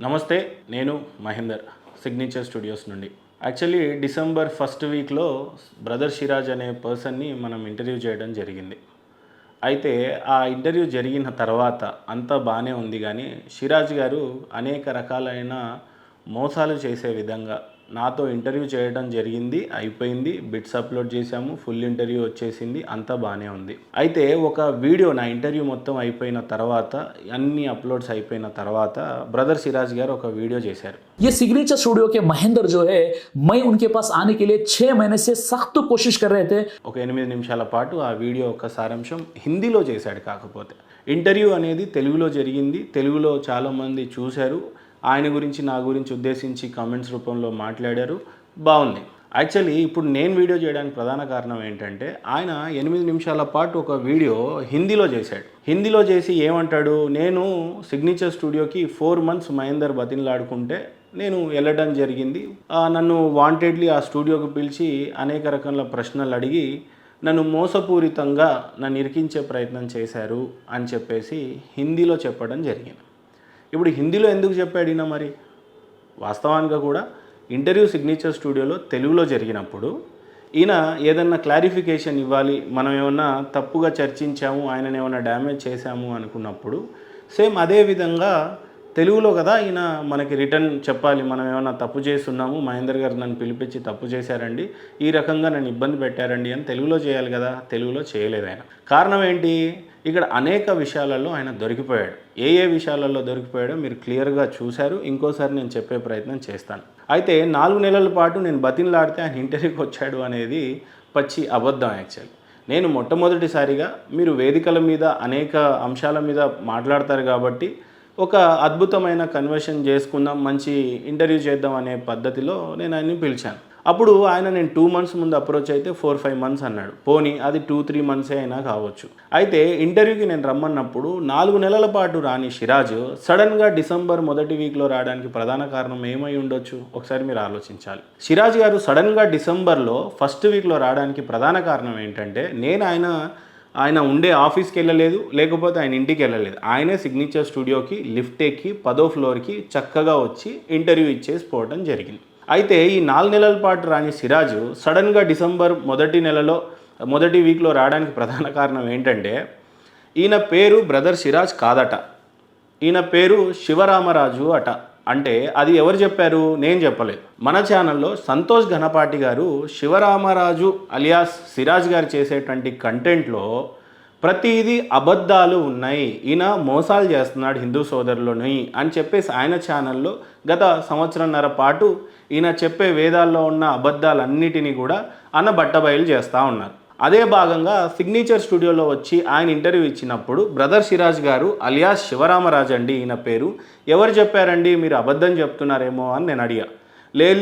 నమస్తే, నేను Mahender signature studios నుండి. యాక్చువల్లీ డిసెంబర్ ఫస్ట్ వీక్లో బ్రదర్ సిరాజ్ అనే పర్సన్ని మనం ఇంటర్వ్యూ చేయడం జరిగింది. అయితే ఆ ఇంటర్వ్యూ జరిగిన తర్వాత అంతా బాగానే ఉంది, కానీ సిరాజ్ గారు అనేక రకాలైన మోసాలు చేసే విధంగా నాతో ఇంటర్వ్యూ చేయడం జరిగింది. అయిపోయింది, బిట్స్ అప్లోడ్ చేశాము, ఫుల్ ఇంటర్వ్యూ వచ్చేసింది, అంతా బాగానే ఉంది. అయితే ఒక వీడియో, నా ఇంటర్వ్యూ మొత్తం అయిపోయిన తర్వాత, అన్ని అప్లోడ్స్ అయిపోయిన తర్వాత బ్రదర్ సిరాజ్ గారు ఒక వీడియో చేశారు. ये सिग्नेचर स्टूडियो के महेंद्र जो है, मैं उनके पास आने के लिए 6 महीने से सख्त कोशिश कर रहे थे. ఒక 8 నిమిషాల పాటు ఆ వీడియో యొక్క సారాంశం హిందీలో చేశాడు. కాకపోతే ఇంటర్వ్యూ అనేది తెలుగులో జరిగింది. తెలుగులో చాలామంది చూశారు. ఆయన గురించి, నా గురించి ఉద్దేశించి కామెంట్స్ రూపంలో మాట్లాడారు. బాగుంది. యాక్చువల్లీ ఇప్పుడు నేను వీడియో చేయడానికి ప్రధాన కారణం ఏంటంటే, ఆయన 8 నిమిషాల పాటు ఒక వీడియో హిందీలో చేశాడు. హిందీలో చేసి ఏమంటాడు, నేను సిగ్నేచర్ స్టూడియోకి 4 months మహేందర్ బతిన్లాడుకుంటే నేను వెళ్ళడం జరిగింది. నన్ను వాంటెడ్లీ ఆ స్టూడియోకి పిలిచి అనేక రకాల ప్రశ్నలు అడిగి నన్ను మోసపూరితంగా నన్ను ఇరికించే ప్రయత్నం చేశారు అని చెప్పేసి హిందీలో చెప్పడం జరిగింది. ఇప్పుడు హిందీలో ఎందుకు చెప్పాడు ఈయన? మరి వాస్తవానికి కూడా ఇంటర్వ్యూ సిగ్నేచర్ స్టూడియోలో తెలుగులో జరిగినప్పుడు ఈయన ఏదన్నా క్లారిఫికేషన్ ఇవ్వాలి, మనం ఏమన్నా తప్పుగా చర్చించాము, ఆయనను ఏమైనా డ్యామేజ్ చేశాము అనుకున్నప్పుడు సేమ్ అదే విధంగా తెలుగులో కదా ఈయన మనకి రిటర్న్ చెప్పాలి. మనం ఏమైనా తప్పు చేస్తున్నాము, మహేందర్ గారు నన్ను పిలిపించి తప్పు చేశారండి, ఈ రకంగా నన్ను ఇబ్బంది పెట్టారండి అని తెలుగులో చేయాలి కదా. తెలుగులో చేయలేదు ఆయన. కారణం ఏంటి? ఇక్కడ అనేక విషయాలలో ఆయన దొరికిపోయాడు. ఏ విషయాలలో దొరికిపోయాడో మీరు క్లియర్గా చూశారు. ఇంకోసారి నేను చెప్పే ప్రయత్నం చేస్తాను. అయితే 4 నెలల పాటు నేను బతిన్లాడితే ఆయన ఇంటర్వ్యూకి వచ్చాడు అనేది పచ్చి అబద్ధం. యాక్చువల్లీ నేను మొట్టమొదటిసారిగా, మీరు వేదికల మీద అనేక అంశాల మీద మాట్లాడతారు కాబట్టి ఒక అద్భుతమైన కన్వర్షన్ చేసుకుందాం, మంచి ఇంటర్వ్యూ చేద్దాం అనే పద్ధతిలో నేను ఆయన్ని పిలిచాను. అప్పుడు ఆయన నేను 2 months ముందు అప్రోచ్ అయితే 4-5 months అన్నాడు. పోనీ అది 2-3 months అయినా కావచ్చు. అయితే ఇంటర్వ్యూకి నేను రమ్మన్నప్పుడు 4 నెలల పాటు రాని సిరాజ్ సడన్గా డిసెంబర్ మొదటి వీక్లో రావడానికి ప్రధాన కారణం ఏమై ఉండొచ్చు? ఒకసారి మీరు ఆలోచించాలి. సిరాజ్ గారు సడన్గా డిసెంబర్లో ఫస్ట్ వీక్లో రావడానికి ప్రధాన కారణం ఏంటంటే, నేను ఆయన ఉండే ఆఫీస్కి వెళ్ళలేదు, లేకపోతే ఆయన ఇంటికి వెళ్ళలేదు. ఆయనే సిగ్నేచర్ స్టూడియోకి లిఫ్ట్ ఎక్కి 10వ ఫ్లోర్కి చక్కగా వచ్చి ఇంటర్వ్యూ ఇచ్చేసి పోవడం జరిగింది. అయితే ఈ 4 నెలల పాటు రాని సిరాజ్ సడన్గా డిసెంబర్ మొదటి వీక్లో రావడానికి ప్రధాన కారణం ఏంటంటే, ఈయన పేరు బ్రదర్ సిరాజ్ కాదట, ఈయన పేరు శివరామరాజు అట. అంటే అది ఎవరు చెప్పారు? నేను చెప్పలేదు. మన ఛానల్లో సంతోష్ ఘనపాటి గారు శివరామరాజు అలియాస్ సిరాజ్ గారు చేసేటువంటి కంటెంట్లో ప్రతిదీ అబద్ధాలు ఉన్నాయి, ఈయన మోసాలు చేస్తున్నాడు హిందూ సోదరులని అని చెప్పేసి ఆయన ఛానల్లో గత సంవత్సరంన్నర పాటు ఈయన చెప్పే వేదాల్లో ఉన్న అబద్ధాలన్నిటినీ కూడా బట్టబయలు చేస్తూ ఉన్నారు. అదే భాగంగా సిగ్నేచర్ స్టూడియోలో వచ్చి ఆయన ఇంటర్వ్యూ ఇచ్చినప్పుడు బ్రదర్ సిరాజ్ గారు అలియాస్ శివరామరాజు అండి ఈయన పేరు, ఎవరు చెప్పారండి, మీరు అబద్ధం చెప్తున్నారేమో అని నేను అడిగా.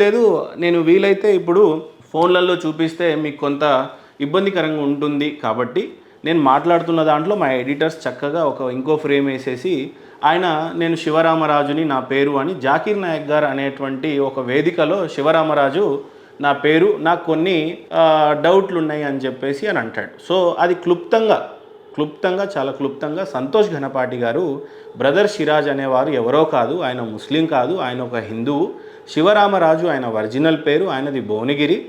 లేదు, నేను వీలైతే ఇప్పుడు ఫోన్లలో చూపిస్తే మీకు కొంత ఇబ్బందికరంగా ఉంటుంది కాబట్టి నేను మాట్లాడుతున్న దాంట్లో మా ఎడిటర్స్ చక్కగా ఇంకో ఫ్రేమ్ వేసేసి నేను శివరామరాజుని నా పేరు అని, జాకీర్ నాయక్ గారు అనేటువంటి ఒక వేదికలో శివరామరాజు నా పేరు, నాకు కొన్ని డౌట్లు ఉన్నాయి అని చెప్పేసి అని అంటాడు. సో అది చాలా క్లుప్తంగా సంతోష్ ఘనపాటి గారు బ్రదర్ సిరాజ్ అనేవారు ఎవరో కాదు, ఆయన ముస్లిం కాదు, ఆయన ఒక హిందువు. శివరామరాజు ఆయన ఒరిజినల్ పేరు, ఆయనది భువనగిరి.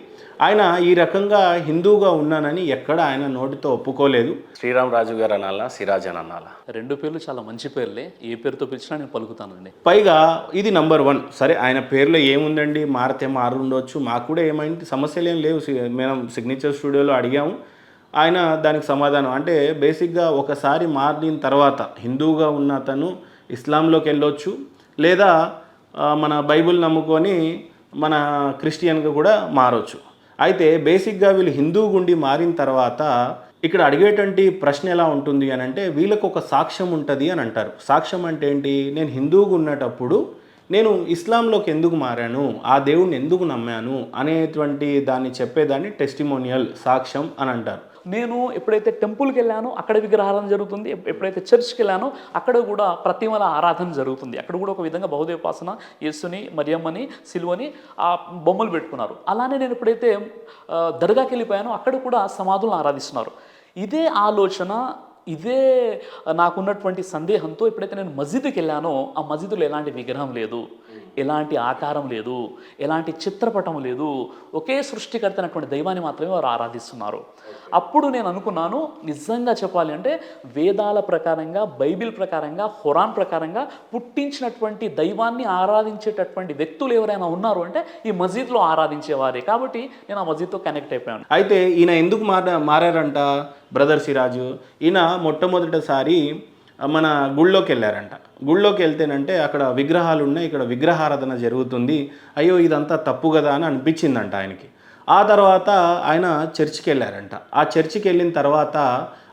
ఆయన ఈ రకంగా హిందూగా ఉన్నానని ఎక్కడ ఆయన నోటితో ఒప్పుకోలేదు. శ్రీరామరాజు గారు అనాలా, సిరాజ్ అని అనాలా? 2 పేర్లు చాలా మంచి పేర్లే, ఏ పేరుతో పిలిచినా నేను పలుకుతానండి. పైగా ఇది నంబర్ 1. సరే, ఆయన పేరులో ఏముందండి, మారితే మారుండొచ్చు, మాకు కూడా ఏమైంది సమస్యలు ఏం లేవు. మేము సిగ్నేచర్ స్టూడియోలో అడిగాము, ఆయన దానికి సమాధానం అంటే బేసిక్గా ఒకసారి మారిన తర్వాత హిందూగా ఉన్న అతను ఇస్లాంలోకి వెళ్ళొచ్చు, లేదా మన బైబిల్ నమ్ముకొని మన క్రిస్టియన్గా కూడా మారవచ్చు. అయితే బేసిక్గా వీళ్ళు హిందూ గుండి మారిన తర్వాత ఇక్కడ అడిగేటువంటి ప్రశ్న ఎలా ఉంటుంది అని అంటే, వీళ్ళకు ఒక సాక్ష్యం ఉంటుంది అని అంటారు. సాక్ష్యం అంటే ఏంటి? నేను హిందూగా ఉన్నటప్పుడు నేను ఇస్లాంలోకి ఎందుకు మారాను, ఆ దేవుడిని ఎందుకు నమ్మాను అనేటువంటి దాన్ని చెప్పేదాన్ని టెస్టిమోనియల్, సాక్ష్యం అని అంటారు. నేను ఎప్పుడైతే టెంపుల్కి వెళ్ళానో అక్కడ విగ్రహారాధన జరుగుతుంది, ఎప్పుడైతే చర్చ్కి వెళ్ళానో అక్కడ కూడా ప్రతిమల ఆరాధన జరుగుతుంది. అక్కడ కూడా ఒక విధంగా బహుదేవోపాసన, యేసుని, మరియమ్మని, సిలువని ఆ బొమ్మలు పెట్టుకున్నారు. అలానే నేను ఎప్పుడైతే దర్గాకి వెళ్ళిపోయానో అక్కడ కూడా సమాధులను ఆరాధిస్తున్నారు. ఇదే ఆలోచన ఇదే నాకున్నటువంటి సందేహంతో ఎప్పుడైతే నేను మసీదుకి వెళ్ళానో ఆ మసీదులో ఎలాంటి విగ్రహం లేదు, ఎలాంటి ఆకారం లేదు, ఎలాంటి చిత్రపటం లేదు, ఒకే సృష్టికర్త అయినటువంటి దైవాన్ని మాత్రమే వారు ఆరాధిస్తున్నారు. అప్పుడు నేను అనుకున్నాను, నిజంగా చెప్పాలి అంటే వేదాల ప్రకారంగా, బైబిల్ ప్రకారంగా, ఖురాన్ ప్రకారంగా పుట్టించినటువంటి దైవాన్ని ఆరాధించేటటువంటి వ్యక్తులు ఎవరైనా ఉన్నారు అంటే ఈ మసీద్లో ఆరాధించేవారే. కాబట్టి నేను ఆ మసీద్తో కనెక్ట్ అయిపోయాను. అయితే ఈయన ఎందుకు మారారంట బ్రదర్ సిరాజు? ఈయన మొట్టమొదటిసారి మన గుళ్ళోకి వెళ్ళారంట. గుళ్ళోకి వెళ్తేనంటే అక్కడ విగ్రహాలు ఉన్నాయి, ఇక్కడ విగ్రహారాధన జరుగుతుంది, అయ్యో ఇదంతా తప్పు కదా అని అనిపించిందంట ఆయనకి. ఆ తర్వాత ఆయన చర్చికి వెళ్ళారంట. ఆ చర్చికి వెళ్ళిన తర్వాత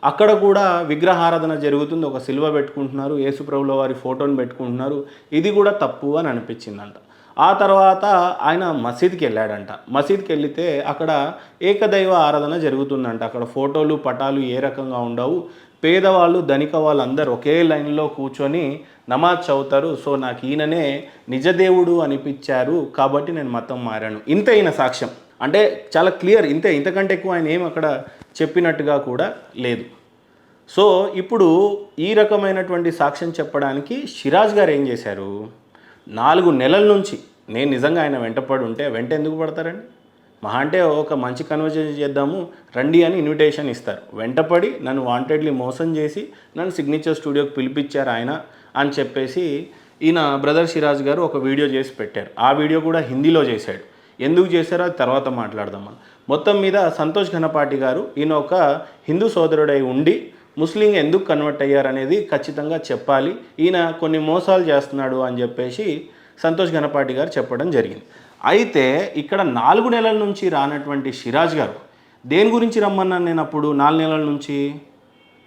అక్కడ కూడా విగ్రహారాధన జరుగుతుంది, ఒక సిలువ పెట్టుకుంటున్నారు, యేసుప్రభుల వారి ఫోటోని పెట్టుకుంటున్నారు, ఇది కూడా తప్పు అని అనిపించిందంట. ఆ తర్వాత ఆయన మసీద్కి వెళ్ళాడంట. మసీద్కి వెళితే అక్కడ ఏకదైవ ఆరాధన జరుగుతుందంట. అక్కడ ఫోటోలు పటాలు ఏ రకంగా ఉండవు, పేదవాళ్ళు ధనిక వాళ్ళు అందరూ ఒకే లైన్లో కూర్చొని నమాజ్ చదువుతారు. సో నాకు ఈయననే నిజదేవుడు అనిపించారు, కాబట్టి నేను మతం మారాను. ఇంతే ఈయన సాక్ష్యం. అంటే చాలా క్లియర్, ఇంతే, ఇంతకంటే ఎక్కువ ఆయన ఏం అక్కడ చెప్పినట్టుగా కూడా లేదు. సో ఇప్పుడు ఈ రకమైనటువంటి సాక్ష్యం చెప్పడానికి సిరాజ్ గారు ఏం చేశారు, 4 నెలల నుంచి నేను నిజంగా ఆయన వెంటపడి ఉంటే వెంట ఎందుకు పడతారండి? మహా అంటే ఒక మంచి కన్వర్జేషన్ చేద్దాము రండి అని ఇన్విటేషన్ ఇస్తారు. వెంటపడి నన్ను వాంటెడ్లీ మోసం చేసి నన్ను సిగ్నేచర్ స్టూడియోకి పిలిపించారు ఆయన అని చెప్పేసి ఈయన బ్రదర్ సిరాజ్ గారు ఒక వీడియో చేసి పెట్టారు. ఆ వీడియో కూడా హిందీలో చేశాడు. ఎందుకు చేశారో అది తర్వాత మాట్లాడదాం మనం. మొత్తం మీద సంతోష్ ఘనపాటి గారు ఈయన ఒక హిందూ సోదరుడై ఉండి ముస్లిం ఎందుకు కన్వర్ట్ అయ్యారనేది ఖచ్చితంగా చెప్పాలి, ఈయన కొన్ని మోసాలు చేస్తున్నాడు అని చెప్పేసి సంతోష్ ఘనపాటి గారు చెప్పడం జరిగింది. అయితే ఇక్కడ 4 నెలల నుంచి రానటువంటి సిరాజ్ గారు దేని గురించి రమ్మన్నాను నేను అప్పుడు 4 నెలల నుంచి?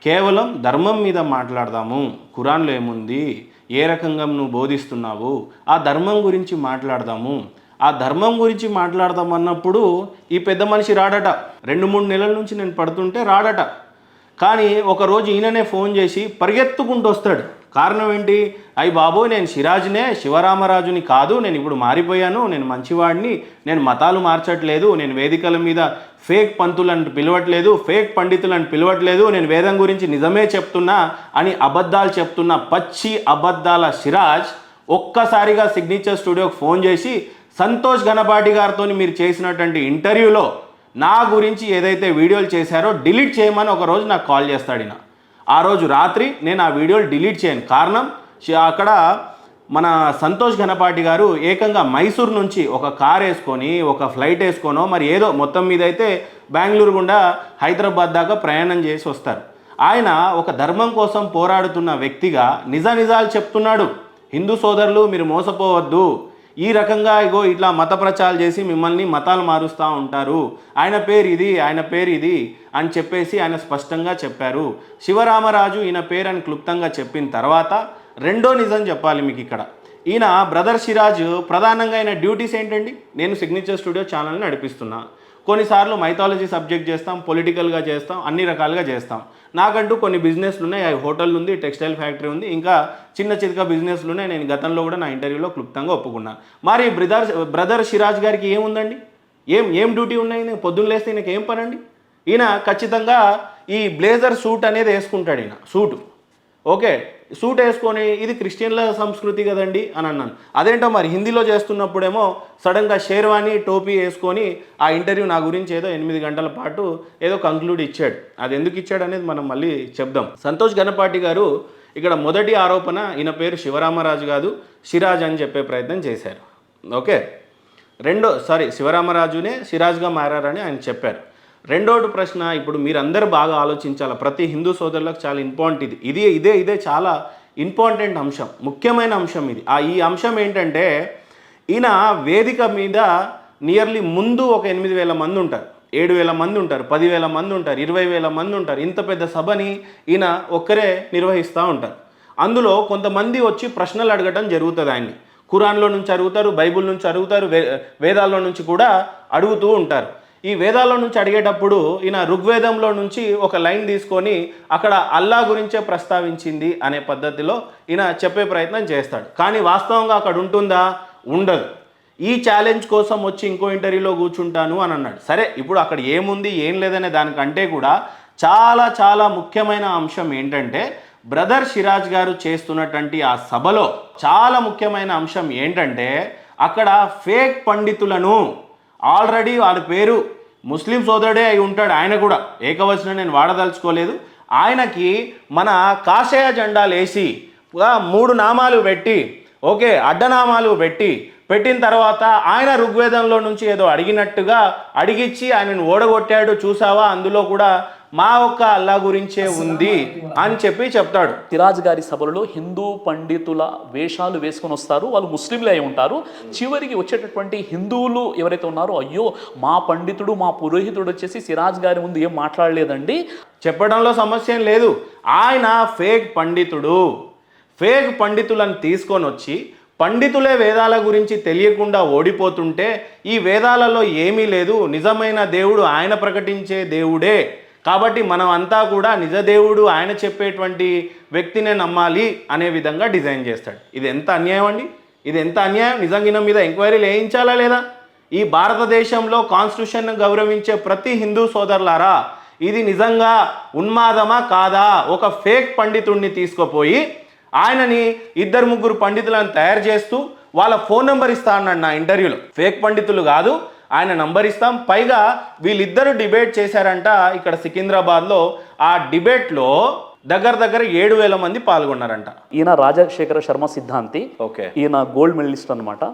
కేవలం ధర్మం మీద మాట్లాడదాము, ఖురాన్లో ఏముంది, ఏ రకంగా నువ్వు బోధిస్తున్నావు, ఆ ధర్మం గురించి మాట్లాడదాము. ఆ ధర్మం గురించి మాట్లాడదాం అన్నప్పుడు ఈ పెద్ద మనిషి రాడట. 2-3 నెలల నుంచి నేను పడుతుంటే రాడట. కానీ ఒకరోజు ఈయననే ఫోన్ చేసి పరిగెత్తుకుంటూ వస్తాడు. కారణం ఏంటి? అయ్యి బాబోయ్, నేను సిరాజ్నే, శివరామరాజుని కాదు, నేను ఇప్పుడు మారిపోయాను, నేను మంచివాడిని, నేను మతాలు మార్చట్లేదు, నేను వేదికల మీద ఫేక్ పంతులను పిలవట్లేదు, ఫేక్ పండితులను పిలవట్లేదు, నేను వేదం గురించి నిజమే చెప్తున్నా అని అబద్ధాలు చెప్తున్న పచ్చి అబద్ధాల సిరాజ్ ఒక్కసారిగా సిగ్నేచర్ స్టూడియోకి ఫోన్ చేసి సంతోష్ ఘనపాటి గారితో మీరు చేసినటువంటి ఇంటర్వ్యూలో నా గురించి ఏదైతే వీడియోలు చేశారో డిలీట్ చేయమని ఒకరోజు నాకు కాల్ చేస్తాడు ఈయన. ఆ రోజు రాత్రి నేను ఆ వీడియోలు డిలీట్ చేయను. కారణం అక్కడ మన సంతోష్ ఘనపాటి గారు ఏకంగా మైసూర్ నుంచి ఒక కార్ వేసుకొని, ఒక ఫ్లైట్ వేసుకోనో మరి ఏదో మొత్తం మీద అయితే బెంగళూరు గుండా హైదరాబాద్ దాకా ప్రయాణం చేసి వస్తారు. ఆయన ఒక ధర్మం కోసం పోరాడుతున్న వ్యక్తిగా నిజాలు చెప్తున్నాడు. హిందూ సోదరులు మీరు మోసపోవద్దు, ఈ రకంగా ఇగో ఇట్లా మత ప్రచారాలు చేసి మిమ్మల్ని మతాలు మారుస్తూ ఉంటారు, ఆయన పేరు ఇది, ఆయన పేరు ఇది అని చెప్పేసి ఆయన స్పష్టంగా చెప్పారు. శివరామరాజు ఈయన పేరు అని క్లుప్తంగా చెప్పిన తర్వాత రెండో నిజం చెప్పాలి మీకు ఇక్కడ. ఈయన బ్రదర్ సిరాజ్ ప్రధానంగా ఆయన డ్యూటీస్ ఏంటండి? నేను సిగ్నేచర్ స్టూడియో ఛానల్ని నడిపిస్తున్నా, కొన్నిసార్లు మైథాలజీ సబ్జెక్ట్ చేస్తాం, పొలిటికల్గా చేస్తాం, అన్ని రకాలుగా చేస్తాం. నాకంటూ కొన్ని బిజినెస్లు ఉన్నాయి, హోటల్ ఉంది, టెక్స్టైల్ ఫ్యాక్టరీ ఉంది, ఇంకా చిన్న చిన్న బిజినెస్లు ఉన్నాయి. నేను గతంలో కూడా నా ఇంటర్వ్యూలో క్లుప్తంగా ఒప్పుకున్నాను. మరి బ్రదర్ సిరాజ్ గారికి ఏముందండి? ఏం డ్యూటీ ఉన్నాయి? నేను పొద్దున్న లేస్తే ఈయనకి ఏం పనండి? ఈయన ఖచ్చితంగా ఈ బ్లేజర్ సూట్ అనేది వేసుకుంటాడు. ఈయన సూటు ఓకే, సూట్ వేసుకొని ఇది క్రిస్టియన్ల సంస్కృతి కదండి అని అన్నాను. అదేంటో మరి హిందీలో చేస్తున్నప్పుడేమో సడన్గా షేర్వాణి టోపీ వేసుకొని ఆ ఇంటర్వ్యూ నా గురించి ఏదో 8 గంటల పాటు ఏదో కంక్లూడ్ ఇచ్చాడు. అది ఎందుకు ఇచ్చాడు అనేది మనం మళ్ళీ చెప్దాం. సంతోష్ ఘనపాటి గారు ఇక్కడ మొదటి ఆరోపణ ఈయన పేరు శివరామరాజు కాదు, సిరాజ్ అని చెప్పే ప్రయత్నం చేశారు. ఓకే, శివరామరాజునే సిరాజ్గా మారారని ఆయన చెప్పారు. రెండోటి ప్రశ్న, ఇప్పుడు మీరందరూ బాగా ఆలోచించాలి, ప్రతి హిందూ సోదరులకు చాలా ఇంపార్టెంట్ ఇదే చాలా ఇంపార్టెంట్ అంశం, ముఖ్యమైన అంశం ఇది. ఈ అంశం ఏంటంటే ఈయన వేదిక మీద నియర్లీ ముందు ఒక 8,000 మంది ఉంటారు, 7,000 మంది ఉంటారు, 10,000 మంది ఉంటారు, 20,000 మంది ఉంటారు. ఇంత పెద్ద సభని ఈయన ఒక్కరే నిర్వహిస్తూ ఉంటారు. అందులో కొంతమంది వచ్చి ప్రశ్నలు అడగటం జరుగుతుంది. ఆయన్ని ఖురాన్లో నుంచి అడుగుతారు, బైబుల్ నుంచి అడుగుతారు, వేదాల్లో నుంచి కూడా అడుగుతూ ఉంటారు. ఈ వేదాల్లో నుంచి అడిగేటప్పుడు ఈయన ఋగ్వేదంలో నుంచి ఒక లైన్ తీసుకొని అక్కడ అల్లా గురించే ప్రస్తావించింది అనే పద్ధతిలో ఈయన చెప్పే ప్రయత్నం చేస్తాడు. కానీ వాస్తవంగా అక్కడ ఉంటుందా? ఉండదు. ఈ ఛాలెంజ్ కోసం వచ్చి ఇంకో ఇంటర్వ్యూలో కూర్చుంటాను అని అన్నాడు. సరే, ఇప్పుడు అక్కడ ఏముంది ఏం లేదనే దానికంటే కూడా చాలా చాలా ముఖ్యమైన అంశం ఏంటంటే బ్రదర్ సిరాజ్ గారు చేస్తున్నటువంటి ఆ సభలో చాలా ముఖ్యమైన అంశం ఏంటంటే అక్కడ ఫేక్ పండితులను ఆల్రెడీ వాడి పేరు ముస్లిం సోదరుడే అయి ఉంటాడు, ఆయన కూడా ఏకవచనం నేను వాడదలుచుకోలేదు. ఆయనకి మన కాషాయ జెండాలు వేసి 3 నామాలు పెట్టి ఓకే అడ్డనామాలు పెట్టిన తర్వాత ఆయన ఋగ్వేదంలో నుంచి ఏదో అడిగినట్టుగా అడిగిచ్చి ఆయనను ఓడగొట్టాడు చూసావా, అందులో కూడా మా ఒక్క అల్లా గురించే ఉంది అని చెప్పి చెప్తాడు. సిరాజ్ గారి సభలలో హిందూ పండితుల వేషాలు వేసుకొని వస్తారు, వాళ్ళు ముస్లింలే అయి ఉంటారు. చివరికి వచ్చేటటువంటి హిందువులు ఎవరైతే ఉన్నారో అయ్యో మా పండితుడు మా పురోహితుడు వచ్చేసి సిరాజ్ గారి ముందు ఏం మాట్లాడలేదండి చెప్పడంలో సమస్య ఏం లేదు. ఆయన ఫేక్ పండితులను తీసుకొని వచ్చి పండితులే వేదాల గురించి తెలియకుండా ఓడిపోతుంటే ఈ వేదాలలో ఏమీ లేదు, నిజమైన దేవుడు ఆయన ప్రకటించే దేవుడే, కాబట్టి మనం అంతా కూడా నిజ దేవుడు ఆయన చెప్పేటువంటి వ్యక్తినే నమ్మాలి అనే విధంగా డిజైన్ చేస్తాడు. ఇది ఎంత అన్యాయం అండి, ఇది ఎంత అన్యాయం. నిజంగా మీద ఎంక్వైరీలు వేయించాలా లేదా? ఈ భారతదేశంలో కాన్స్టిట్యూషన్ గౌరవించే ప్రతి హిందూ సోదరులారా, ఇది నిజంగా ఉన్మాదమా కాదా? ఒక ఫేక్ పండితుడిని తీసుకుపోయి ఆయనని 2-3 పండితులను తయారు చేస్తూ వాళ్ళ ఫోన్ నెంబర్ ఇస్తా అన్నాడు నా ఇంటర్వ్యూలో. ఫేక్ పండితులు కాదు, ఆయన నంబర్ ఇస్తాం. పైగా వీళ్ళిద్దరూ డిబేట్ చేశారంట ఇక్కడ సికింద్రాబాద్లో. ఆ డిబేట్లో దగ్గర 7,000 మంది పాల్గొన్నారంట. ఈయన రాజశేఖర శర్మ సిద్ధాంతి, ఓకే, ఈయన గోల్డ్ మెడలిస్ట్ అనమాట.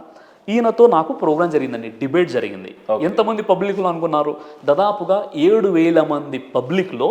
ఈయనతో నాకు ప్రోగ్రామ్ జరిగిందండి, డిబేట్ జరిగింది. ఎంతమంది పబ్లిక్లో అనుకున్నారు? దాదాపుగా 7,000 మంది పబ్లిక్లో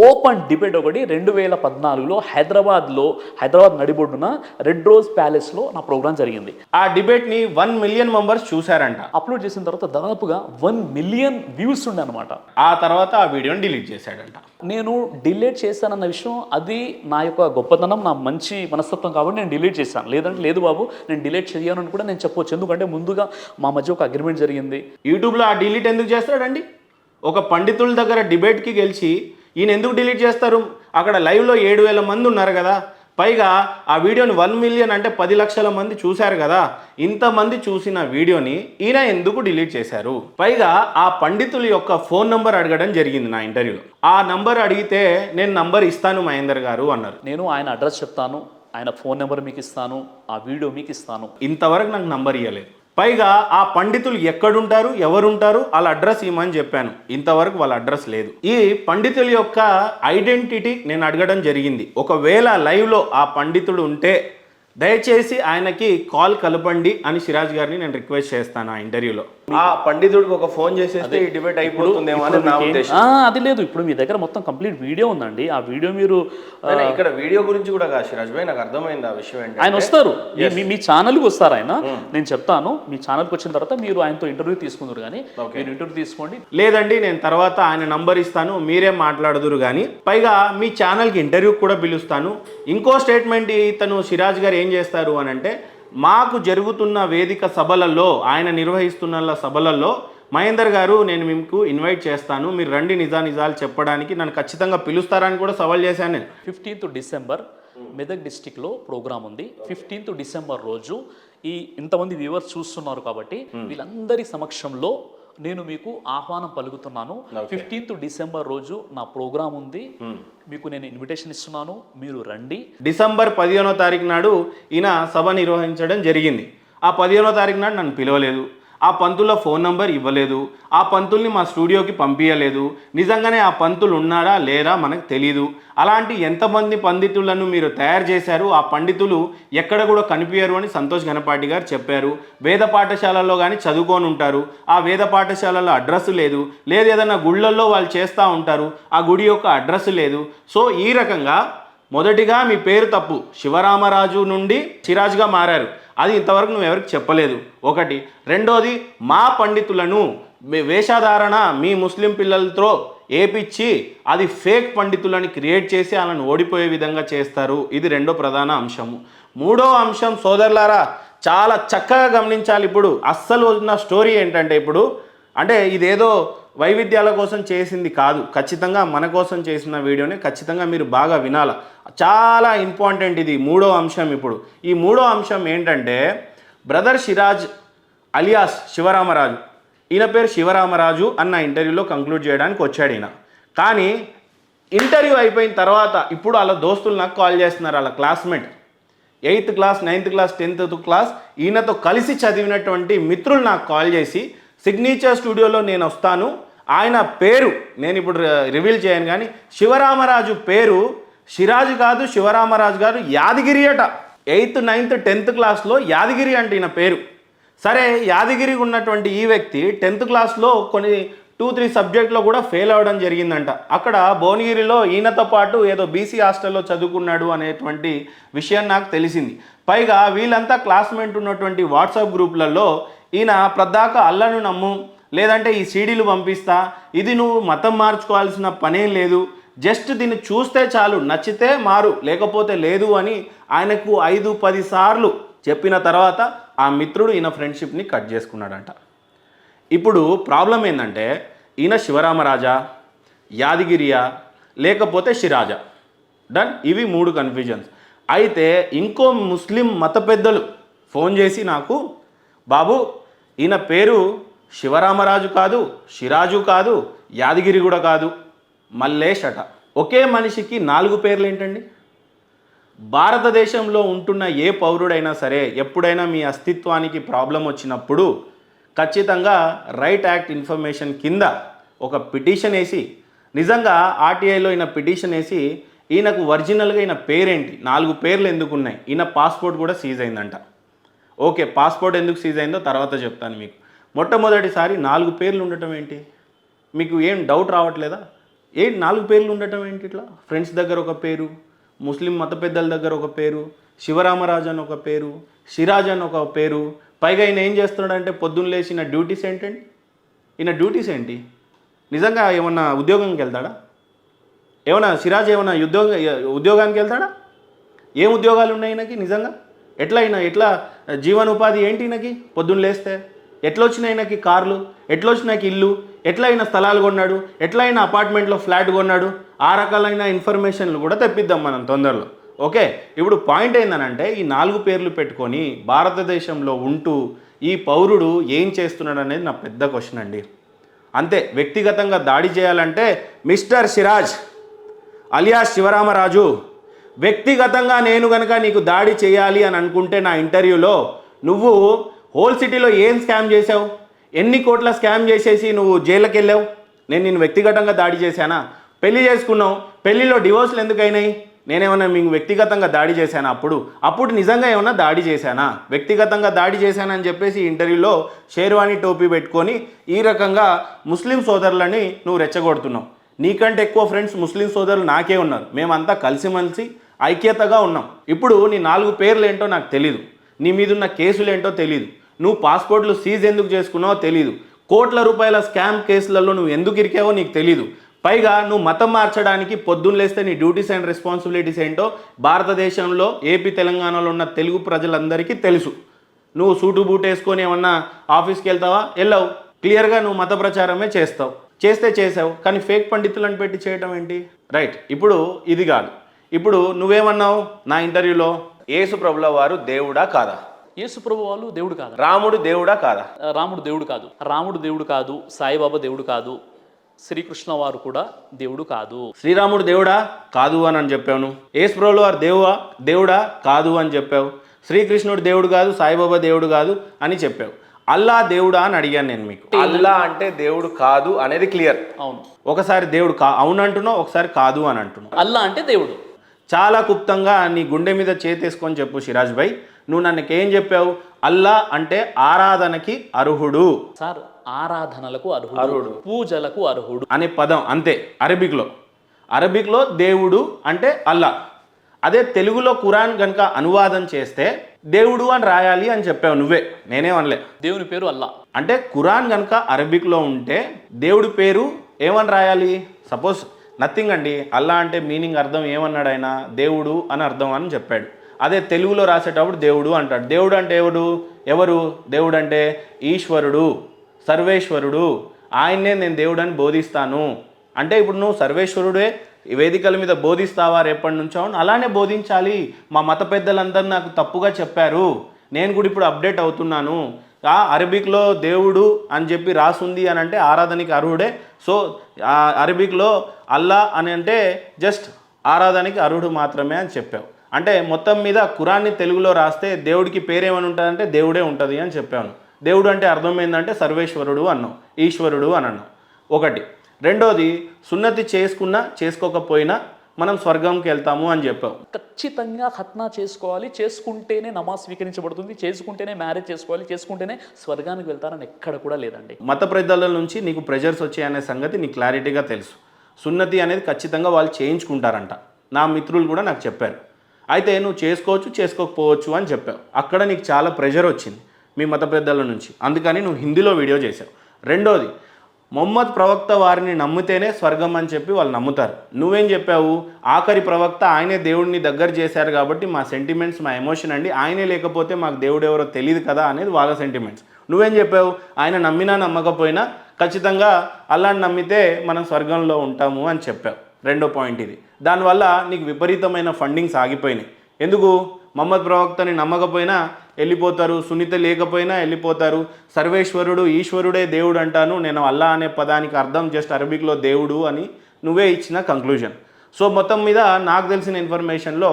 ఓపెన్ డిబేట్ ఒకటి 2014లో హైదరాబాద్ నడిబొడ్డున రెడ్ రోజ్ ప్యాలెస్లో నా ప్రోగ్రామ్ జరిగింది. ఆ డిబేట్ని 1 మిలియన్ మెంబర్స్ చూశారంట. అప్లోడ్ చేసిన తర్వాత దాదాపుగా 1 మిలియన్ వ్యూస్ ఉండే అనమాట. ఆ తర్వాత ఆ వీడియోని డిలీట్ చేశాడంట. నేను డిలీట్ చేశానన్న విషయం అది నా యొక్క గొప్పతనం, నా మంచి మనస్తత్వం కాబట్టి నేను డిలీట్ చేశాను. లేదంటే లేదు బాబు నేను డిలీట్ చేయను అని కూడా నేను చెప్పొచ్చు. ఎందుకంటే ముందుగా మా మధ్య ఒక అగ్రిమెంట్ జరిగింది. యూట్యూబ్లో ఆ డిలీట్ ఎందుకు చేస్తాడండి? ఒక పండితుల దగ్గర డిబేట్కి గెలిచి ఈయన ఎందుకు డిలీట్ చేస్తారు? అక్కడ లైవ్లో 7,000 మంది ఉన్నారు కదా, పైగా ఆ వీడియోని 1 మిలియన్ అంటే 10 లక్షల మంది చూశారు కదా. ఇంతమంది చూసిన వీడియోని ఈయన ఎందుకు డిలీట్ చేశారు? పైగా ఆ పండితుల యొక్క ఫోన్ నంబర్ అడగడం జరిగింది నా ఇంటర్వ్యూలో. ఆ నంబర్ అడిగితే నేను నంబర్ ఇస్తాను మహేందర్ గారు అన్నారు. నేను ఆయన అడ్రస్ చెప్తాను, ఆయన ఫోన్ నెంబర్ మీకు ఇస్తాను, ఆ వీడియో మీకు ఇస్తాను. ఇంతవరకు నాకు నంబర్ ఇవ్వలేదు. పైగా ఆ పండితులు ఎక్కడుంటారు, ఎవరుంటారు, వాళ్ళ అడ్రస్ ఇవ్వమని చెప్పాను. ఇంతవరకు వాళ్ళ అడ్రస్ లేదు. ఈ పండితుల యొక్క ఐడెంటిటీ నేను అడగడం జరిగింది. ఒకవేళ లైవ్లో ఆ పండితుడు ఉంటే దయచేసి ఆయనకి కాల్ కలపండి అని సిరాజ్ గారిని నేను రిక్వెస్ట్ చేస్తాను ఆ ఇంటర్వ్యూలో. ఆ పండితుడికి ఒక ఫోన్ చేసేస్తే ఈ డిబేట్ అయిపోతుందేమో అని నా ఉద్దేశం. అది లేదు, ఇప్పుడు మీ దగ్గర మొత్తం కంప్లీట్ వీడియో ఉందండి. ఆ వీడియో మీరు ఇక్కడ వీడియో గురించి కూడా కాదు సిరాజ్ భాయ్, నాకు అర్థమైంది ఆ విషయం ఏంటి. ఆయన వస్తారు, మీ ఛానల్కి వస్తారు ఆయన. నేను చెప్తాను, మీ ఛానల్కి వచ్చిన తర్వాత మీరు ఆయనతో ఇంటర్వ్యూ తీసుకుందరు కానీ మీరు ఇంటర్వ్యూ తీసుకోండి. లేదండి నేను తర్వాత ఆయన నంబర్ ఇస్తాను, మీరే మాట్లాడుదురు కానీ, పైగా మీ ఛానల్కి ఇంటర్వ్యూ కూడా పిలుస్తాను. ఇంకో స్టేట్మెంట్ ఇతను సిరాజ్ గారు ఏం చేస్తారు అని అంటే, మాకు జరుగుతున్న వేదిక సభలలో, ఆయన నిర్వహిస్తున్న సభలలో మహేందర్ గారు నేను మీకు ఇన్వైట్ చేస్తాను, మీరు రండి నిజాలు చెప్పడానికి, నన్ను ఖచ్చితంగా పిలుస్తారని కూడా సవాల్ చేశాను నేను. 15th డిసెంబర్ మెదక్ డిస్టిక్లో ప్రోగ్రామ్ ఉంది. 15th డిసెంబర్ రోజు ఇంతమంది వ్యూవర్స్ చూస్తున్నారు కాబట్టి వీళ్ళందరి సమక్షంలో నేను మీకు ఆహ్వానం పలుకుతున్నాను. 15th డిసెంబర్ రోజు నా ప్రోగ్రామ్ ఉంది, మీకు నేను ఇన్విటేషన్ ఇస్తున్నాను, మీరు రండి. డిసెంబర్ 15వ తారీఖు నాడు ఈయన సభ నిర్వహించడం జరిగింది. ఆ 15వ తారీఖు నాడు నన్ను పిలవలేదు, ఆ పంతుల ఫోన్ నంబర్ ఇవ్వలేదు, ఆ పంతుల్ని మా స్టూడియోకి పంపించలేదు. నిజంగానే ఆ పంతులు ఉన్నారా లేరా మనకు తెలీదు. అలాంటి ఎంతమంది పండితులను మీరు తయారు చేశారు, ఆ పండితులు ఎక్కడ కూడా కనిపించరు అని సంతోష్ గణపాటి గారు చెప్పారు. వేద పాఠశాలలో కానీ చదువుకొని ఉంటారు, ఆ వేద పాఠశాలలో అడ్రస్ లేదు, ఏదైనా గుళ్ళల్లో వాళ్ళు చేస్తూ ఉంటారు, ఆ గుడి యొక్క అడ్రస్ లేదు. సో ఈ రకంగా మొదటిగా మీ పేరు తప్పు, శివరామరాజు నుండి సిరాజ్గా మారారు. అది ఇంతవరకు నువ్వు ఎవరికి చెప్పలేదు, ఒకటి. రెండోది, మా పండితులను వేషధారణ మీ ముస్లిం పిల్లలతో ఏపిచ్చి అది ఫేక్ పండితులని క్రియేట్ చేసి వాళ్ళని ఓడిపోయే విధంగా చేస్తారు. ఇది రెండో ప్రధాన అంశము. మూడో అంశం సోదరులారా చాలా చక్కగా గమనించాలి. ఇప్పుడు అస్సలు ఉన్న స్టోరీ ఏంటంటే, ఇప్పుడు అంటే ఇదేదో వైవిధ్యాల కోసం చేసింది కాదు, ఖచ్చితంగా మన కోసం చేసిన వీడియోని ఖచ్చితంగా మీరు బాగా వినాలి. చాలా ఇంపార్టెంట్ ఇది మూడో అంశం. ఇప్పుడు ఈ మూడో అంశం ఏంటంటే, బ్రదర్ సిరాజ్ అలియాస్ శివరామరాజు, ఈయన పేరు శివరామరాజు అన్న ఇంటర్వ్యూలో కంక్లూడ్ చేయడానికి వచ్చాడు ఈయన. కానీ ఇంటర్వ్యూ అయిపోయిన తర్వాత ఇప్పుడు వాళ్ళ దోస్తులు నాకు కాల్ చేస్తున్నారు, వాళ్ళ classmate 8th class 9th class 10th class ఈయనతో కలిసి చదివినటువంటి మిత్రులు నాకు కాల్ చేసి సిగ్నేచర్ స్టూడియోలో నేను వస్తాను, ఆయన పేరు నేను ఇప్పుడు రివీల్ చేయను కానీ శివరామరాజు పేరు సిరాజు కాదు, శివరామరాజు గారు యాదగిరి అట. 8th 9th 10th క్లాస్లో యాదగిరి అంటే ఈయన పేరు. సరే, యాదగిరి ఉన్నటువంటి ఈ వ్యక్తి 10th క్లాస్లో కొన్ని 2-3 సబ్జెక్ట్లో కూడా ఫెయిల్ అవ్వడం జరిగిందంట. అక్కడ భువనగిరిలో ఈయనతో పాటు ఏదో బీసీ హాస్టల్లో చదువుకున్నాడు అనేటువంటి విషయం నాకు తెలిసింది. పైగా వీళ్ళంతా క్లాస్మేట్ ఉన్నటువంటి వాట్సాప్ గ్రూపులలో ఈయన ప్రద్దాకా అల్లను నమ్ము, లేదంటే ఈ సీడీలు పంపిస్తా, ఇది నువ్వు మతం మార్చుకోవాల్సిన పనేం లేదు, జస్ట్ దీన్ని చూస్తే చాలు, నచ్చితే మారు లేకపోతే లేదు అని ఆయనకు 5-10 సార్లు చెప్పిన తర్వాత ఆ మిత్రుడు ఈయన ఫ్రెండ్షిప్ని కట్ చేసుకున్నాడంట. ఇప్పుడు ప్రాబ్లం ఏంటంటే ఈయన శివరామరాజా, యాదగిరియా, లేకపోతే సిరాజా, డన్. ఇవి 3 కన్ఫ్యూజన్స్. అయితే ఇంకో ముస్లిం మత పెద్దలు ఫోన్ చేసి నాకు, బాబు ఈయన పేరు శివరామరాజు కాదు, సిరాజు కాదు, యాదగిరి కూడా కాదు, మల్లేష్ అట. ఒకే మనిషికి 4 పేర్లు ఏంటండి? భారతదేశంలో ఉంటున్న ఏ పౌరుడైనా సరే ఎప్పుడైనా మీ అస్తిత్వానికి ప్రాబ్లం వచ్చినప్పుడు ఖచ్చితంగా రైట్ యాక్ట్ ఇన్ఫర్మేషన్ కింద ఒక పిటిషన్ వేసి, నిజంగా ఆర్టీఐలో ఈయన పిటిషన్ వేసి ఈయనకు ఒరిజినల్గా ఈయన పేరేంటి, 4 పేర్లు ఎందుకు ఉన్నాయి, ఈయన పాస్పోర్ట్ కూడా సీజ్ అయిందంట. ఓకే, పాస్పోర్ట్ ఎందుకు సీజ్ అయిందో తర్వాత చెప్తాను మీకు. మొట్టమొదటిసారి 4 పేర్లు ఉండటం ఏంటి? మీకు ఏం డౌట్ రావట్లేదా? 4 పేర్లు ఉండటం ఏంటి? ఇట్లా ఫ్రెండ్స్ దగ్గర ఒక పేరు, ముస్లిం మత పెద్దల దగ్గర ఒక పేరు, శివరామరాజు అని ఒక పేరు, సిరాజ్ అని ఒక పేరు. పైగా ఈయన ఏం చేస్తున్నాడంటే పొద్దున్న లేచి ఈయన డ్యూటీస్ ఏంటండి? ఈయన డ్యూటీస్ ఏంటి? నిజంగా ఏమన్నా ఉద్యోగంకి వెళ్తాడా? ఏమన్నా సిరాజ్ ఏమన్నా ఉద్యోగానికి వెళ్తాడా? ఏం ఉద్యోగాలు ఉన్నాయి ఈయనకి నిజంగా? ఎట్లా జీవనోపాధి ఏంటి ఈయనకి? పొద్దున్న లేస్తే ఎట్లా వచ్చినాయి ఈయనకి కార్లు, ఎట్లా వచ్చినాయి ఇల్లు, ఎట్లా అయినా స్థలాలు కొన్నాడు, ఎట్లా అయినా అపార్ట్మెంట్లో ఫ్లాట్ కొన్నాడు? ఆ రకాలైన ఇన్ఫర్మేషన్లు కూడా తెప్పిద్దాం మనం తొందరలో. ఓకే, ఇప్పుడు పాయింట్ ఏంటనంటే ఈ 4 పేర్లు పెట్టుకొని భారతదేశంలో ఉంటూ ఈ పౌరుడు ఏం చేస్తున్నాడు అనేది నా పెద్ద క్వశ్చన్ అండి. అంతే. వ్యక్తిగతంగా దాడి చేయాలంటే మిస్టర్ సిరాజ్ అలియాస్ శివరామరాజు, వ్యక్తిగతంగా నేను కనుక నీకు దాడి చేయాలి అని అనుకుంటే నా ఇంటర్వ్యూలో నువ్వు హోల్ సిటీలో ఏం స్కామ్ చేసావు, ఎన్ని కోట్ల స్కామ్ చేసేసి నువ్వు జైలుకి వెళ్ళావు? నేను వ్యక్తిగతంగా దాడి చేశానా? పెళ్లి చేసుకున్నావు, పెళ్లిలో డివోర్స్లు ఎందుకు అయినాయి? నేనేమన్నా మీకు వ్యక్తిగతంగా దాడి చేశానా? అప్పుడు నిజంగా ఏమన్నా దాడి చేశానా? వ్యక్తిగతంగా దాడి చేశానని చెప్పేసి ఇంటర్వ్యూలో షేర్వాణి టోపీ పెట్టుకొని ఈ రకంగా ముస్లిం సోదరులని నువ్వు రెచ్చగొడుతున్నావు. నీకంటే ఎక్కువ ఫ్రెండ్స్ ముస్లిం సోదరులు నాకే ఉన్నారు. మేమంతా కలిసిమెలిసి ఐక్యతగా ఉన్నాం. ఇప్పుడు నీ 4 పేర్లు ఏంటో నాకు తెలీదు, నీ మీద ఉన్న కేసులు ఏంటో తెలీదు, నువ్వు పాస్పోర్ట్లు సీజ్ ఎందుకు చేసుకున్నావో తెలీదు, కోట్ల రూపాయల స్కామ్ కేసులలో నువ్వు ఎందుకు ఇరికావో నీకు తెలీదు. పైగా నువ్వు మతం మార్చడానికి పొద్దున్న లేస్తే నీ డ్యూటీస్ అండ్ రెస్పాన్సిబిలిటీస్ ఏంటో భారతదేశంలో ఏపీ తెలంగాణలో ఉన్న తెలుగు ప్రజలందరికీ తెలుసు. నువ్వు సూటు బూట్ వేసుకొని ఏమన్నా ఆఫీస్కి వెళ్తావా? వెళ్ళావు. క్లియర్గా నువ్వు మత ప్రచారమే చేస్తావు, చేసావు. కానీ ఫేక్ పండితులను పెట్టి చేయటం ఏంటి? రైట్. ఇప్పుడు ఇది కాదు. ఇప్పుడు నువ్వేమన్నావు నా ఇంటర్వ్యూలో, యేసు ప్రభుల వారు దేవుడా కాదా? యేసు ప్రభు వాళ్ళు దేవుడు కాదు. రాముడు దేవుడా కాదా? రాముడు దేవుడు కాదు. రాముడు దేవుడు కాదు. సాయిబాబా దేవుడు కాదు. శ్రీకృష్ణ వారు కూడా దేవుడు కాదు. శ్రీరాముడు దేవుడా కాదు అని చెప్పాను. యేసు ప్రభుల వారు దేవుడా కాదు అని చెప్పావు. శ్రీకృష్ణుడు దేవుడు కాదు, సాయిబాబా దేవుడు కాదు అని చెప్పావు. అల్లా దేవుడా అని అడిగాను నేను మీకు. అల్లా అంటే దేవుడు కాదు అనేది క్లియర్. అవును. ఒకసారి దేవుడు అవును అంటున్నావు, ఒకసారి కాదు అని అంటున్నావు. అల్లా అంటే దేవుడు. చాలా క్లుప్తంగా నీ గుండె మీద చేతేసుకొని చెప్పు సిరాజ్ భాయ్, నువ్వు నన్నుకేం చెప్పావు? అల్లా అంటే ఆరాధనకి అర్హుడు. సార్, ఆరాధనలకు అర్హుడు, పూజలకు అర్హుడు అనే పదం అంతే. అరబిక్లో దేవుడు అంటే అల్లా. అదే తెలుగులో ఖురాన్ కనుక అనువాదం చేస్తే దేవుడు అని రాయాలి అని చెప్పావు నువ్వే, నేనేమనలే. దేవుని పేరు అల్లా. అంటే ఖురాన్ కనుక అరబిక్లో ఉంటే దేవుడి పేరు ఏమని రాయాలి? సపోజ్ నథింగ్ అండి, అల్లా అంటే మీనింగ్ అర్థం ఏమన్నాడు ఆయన? దేవుడు అని అర్థం అని చెప్పాడు. అదే తెలుగులో రాసేటప్పుడు దేవుడు అంటాడు. దేవుడు అంటే ఎవరు? దేవుడు అంటే ఈశ్వరుడు, సర్వేశ్వరుడు. ఆయన్నే నేను దేవుడు అని బోధిస్తాను అంటే ఇప్పుడు నువ్వు సర్వేశ్వరుడే ఈ వేదికల మీద బోధిస్తావా రేపటి నుంచో? అలానే బోధించాలి. మా మత పెద్దలందరూ నాకు తప్పుగా చెప్పారు, నేను కూడా ఇప్పుడు అప్డేట్ అవుతున్నాను. అరబిక్లో దేవుడు అని చెప్పి రాసుంది అని అంటే ఆరాధనకి అర్హుడే. సో అరబిక్లో అల్లా అని అంటే జస్ట్ ఆరాధనకి అర్హుడు మాత్రమే అని చెప్పావు. అంటే మొత్తం మీద ఖురాన్ని తెలుగులో రాస్తే దేవుడికి పేరేమని ఉంటుందంటే దేవుడే ఉంటుంది అని చెప్పాను. దేవుడు అంటే అర్థం ఏంటంటే సర్వేశ్వరుడు అన్నావు, ఈశ్వరుడు అని అన్నావు. ఒకటి. రెండోది, సున్నతి చేసుకున్నా చేసుకోకపోయినా మనం స్వర్గంకి వెళ్తాము అని చెప్పావు. ఖచ్చితంగా ఖత్నా చేసుకోవాలి, చేసుకుంటేనే నమాజ్ స్వీకరించబడుతుంది, చేసుకుంటేనే మ్యారేజ్ చేసుకోవాలి, చేసుకుంటేనే స్వర్గానికి వెళ్తారని ఎక్కడ కూడా లేదండి. మత పెద్దల నుంచి నీకు ప్రెజర్స్ వచ్చాయనే సంగతి నీకు క్లారిటీగా తెలుసు. సున్నతి అనేది ఖచ్చితంగా వాళ్ళు చేయించుకుంటారంట. నా మిత్రులు కూడా నాకు చెప్పారు. అయితే నువ్వు చేసుకోవచ్చు చేసుకోకపోవచ్చు అని చెప్పావు. అక్కడ నీకు చాలా ప్రెషర్ వచ్చింది మీ మత పెద్దల నుంచి, అందుకని నువ్వు హిందీలో వీడియో చేసావు. రెండోది, మొహమ్మద్ ప్రవక్త వారిని నమ్మితేనే స్వర్గం అని చెప్పి వాళ్ళు నమ్ముతారు. నువ్వేం చెప్పావు? ఆఖరి ప్రవక్త ఆయనే దేవుడిని దగ్గర చేశారు కాబట్టి మా సెంటిమెంట్స్, మా ఎమోషన్ అండి, ఆయనే లేకపోతే మాకు దేవుడు ఎవరో తెలియదు కదా అనేది వాళ్ళ సెంటిమెంట్స్. నువ్వేం చెప్పావు? ఆయన నమ్మినా నమ్మకపోయినా ఖచ్చితంగా అల్లాని నమ్మితే మనం స్వర్గంలో ఉంటాము అని చెప్పావు. రెండో పాయింట్ ఇది. దానివల్ల నీకు విపరీతమైన ఫండింగ్స్ ఆగిపోయినాయి. ఎందుకు? మొహమ్మద్ ప్రవక్తని నమ్మకపోయినా వెళ్ళిపోతారు, సున్నిత లేకపోయినా వెళ్ళిపోతారు, సర్వేశ్వరుడు ఈశ్వరుడే దేవుడు అంటాను, నేను అల్లా అనే పదానికి అర్థం జస్ట్ అరబిక్లో దేవుడు అని నువ్వే ఇచ్చిన కంక్లూజన్. సో మొత్తం మీద నాకు తెలిసిన ఇన్ఫర్మేషన్లో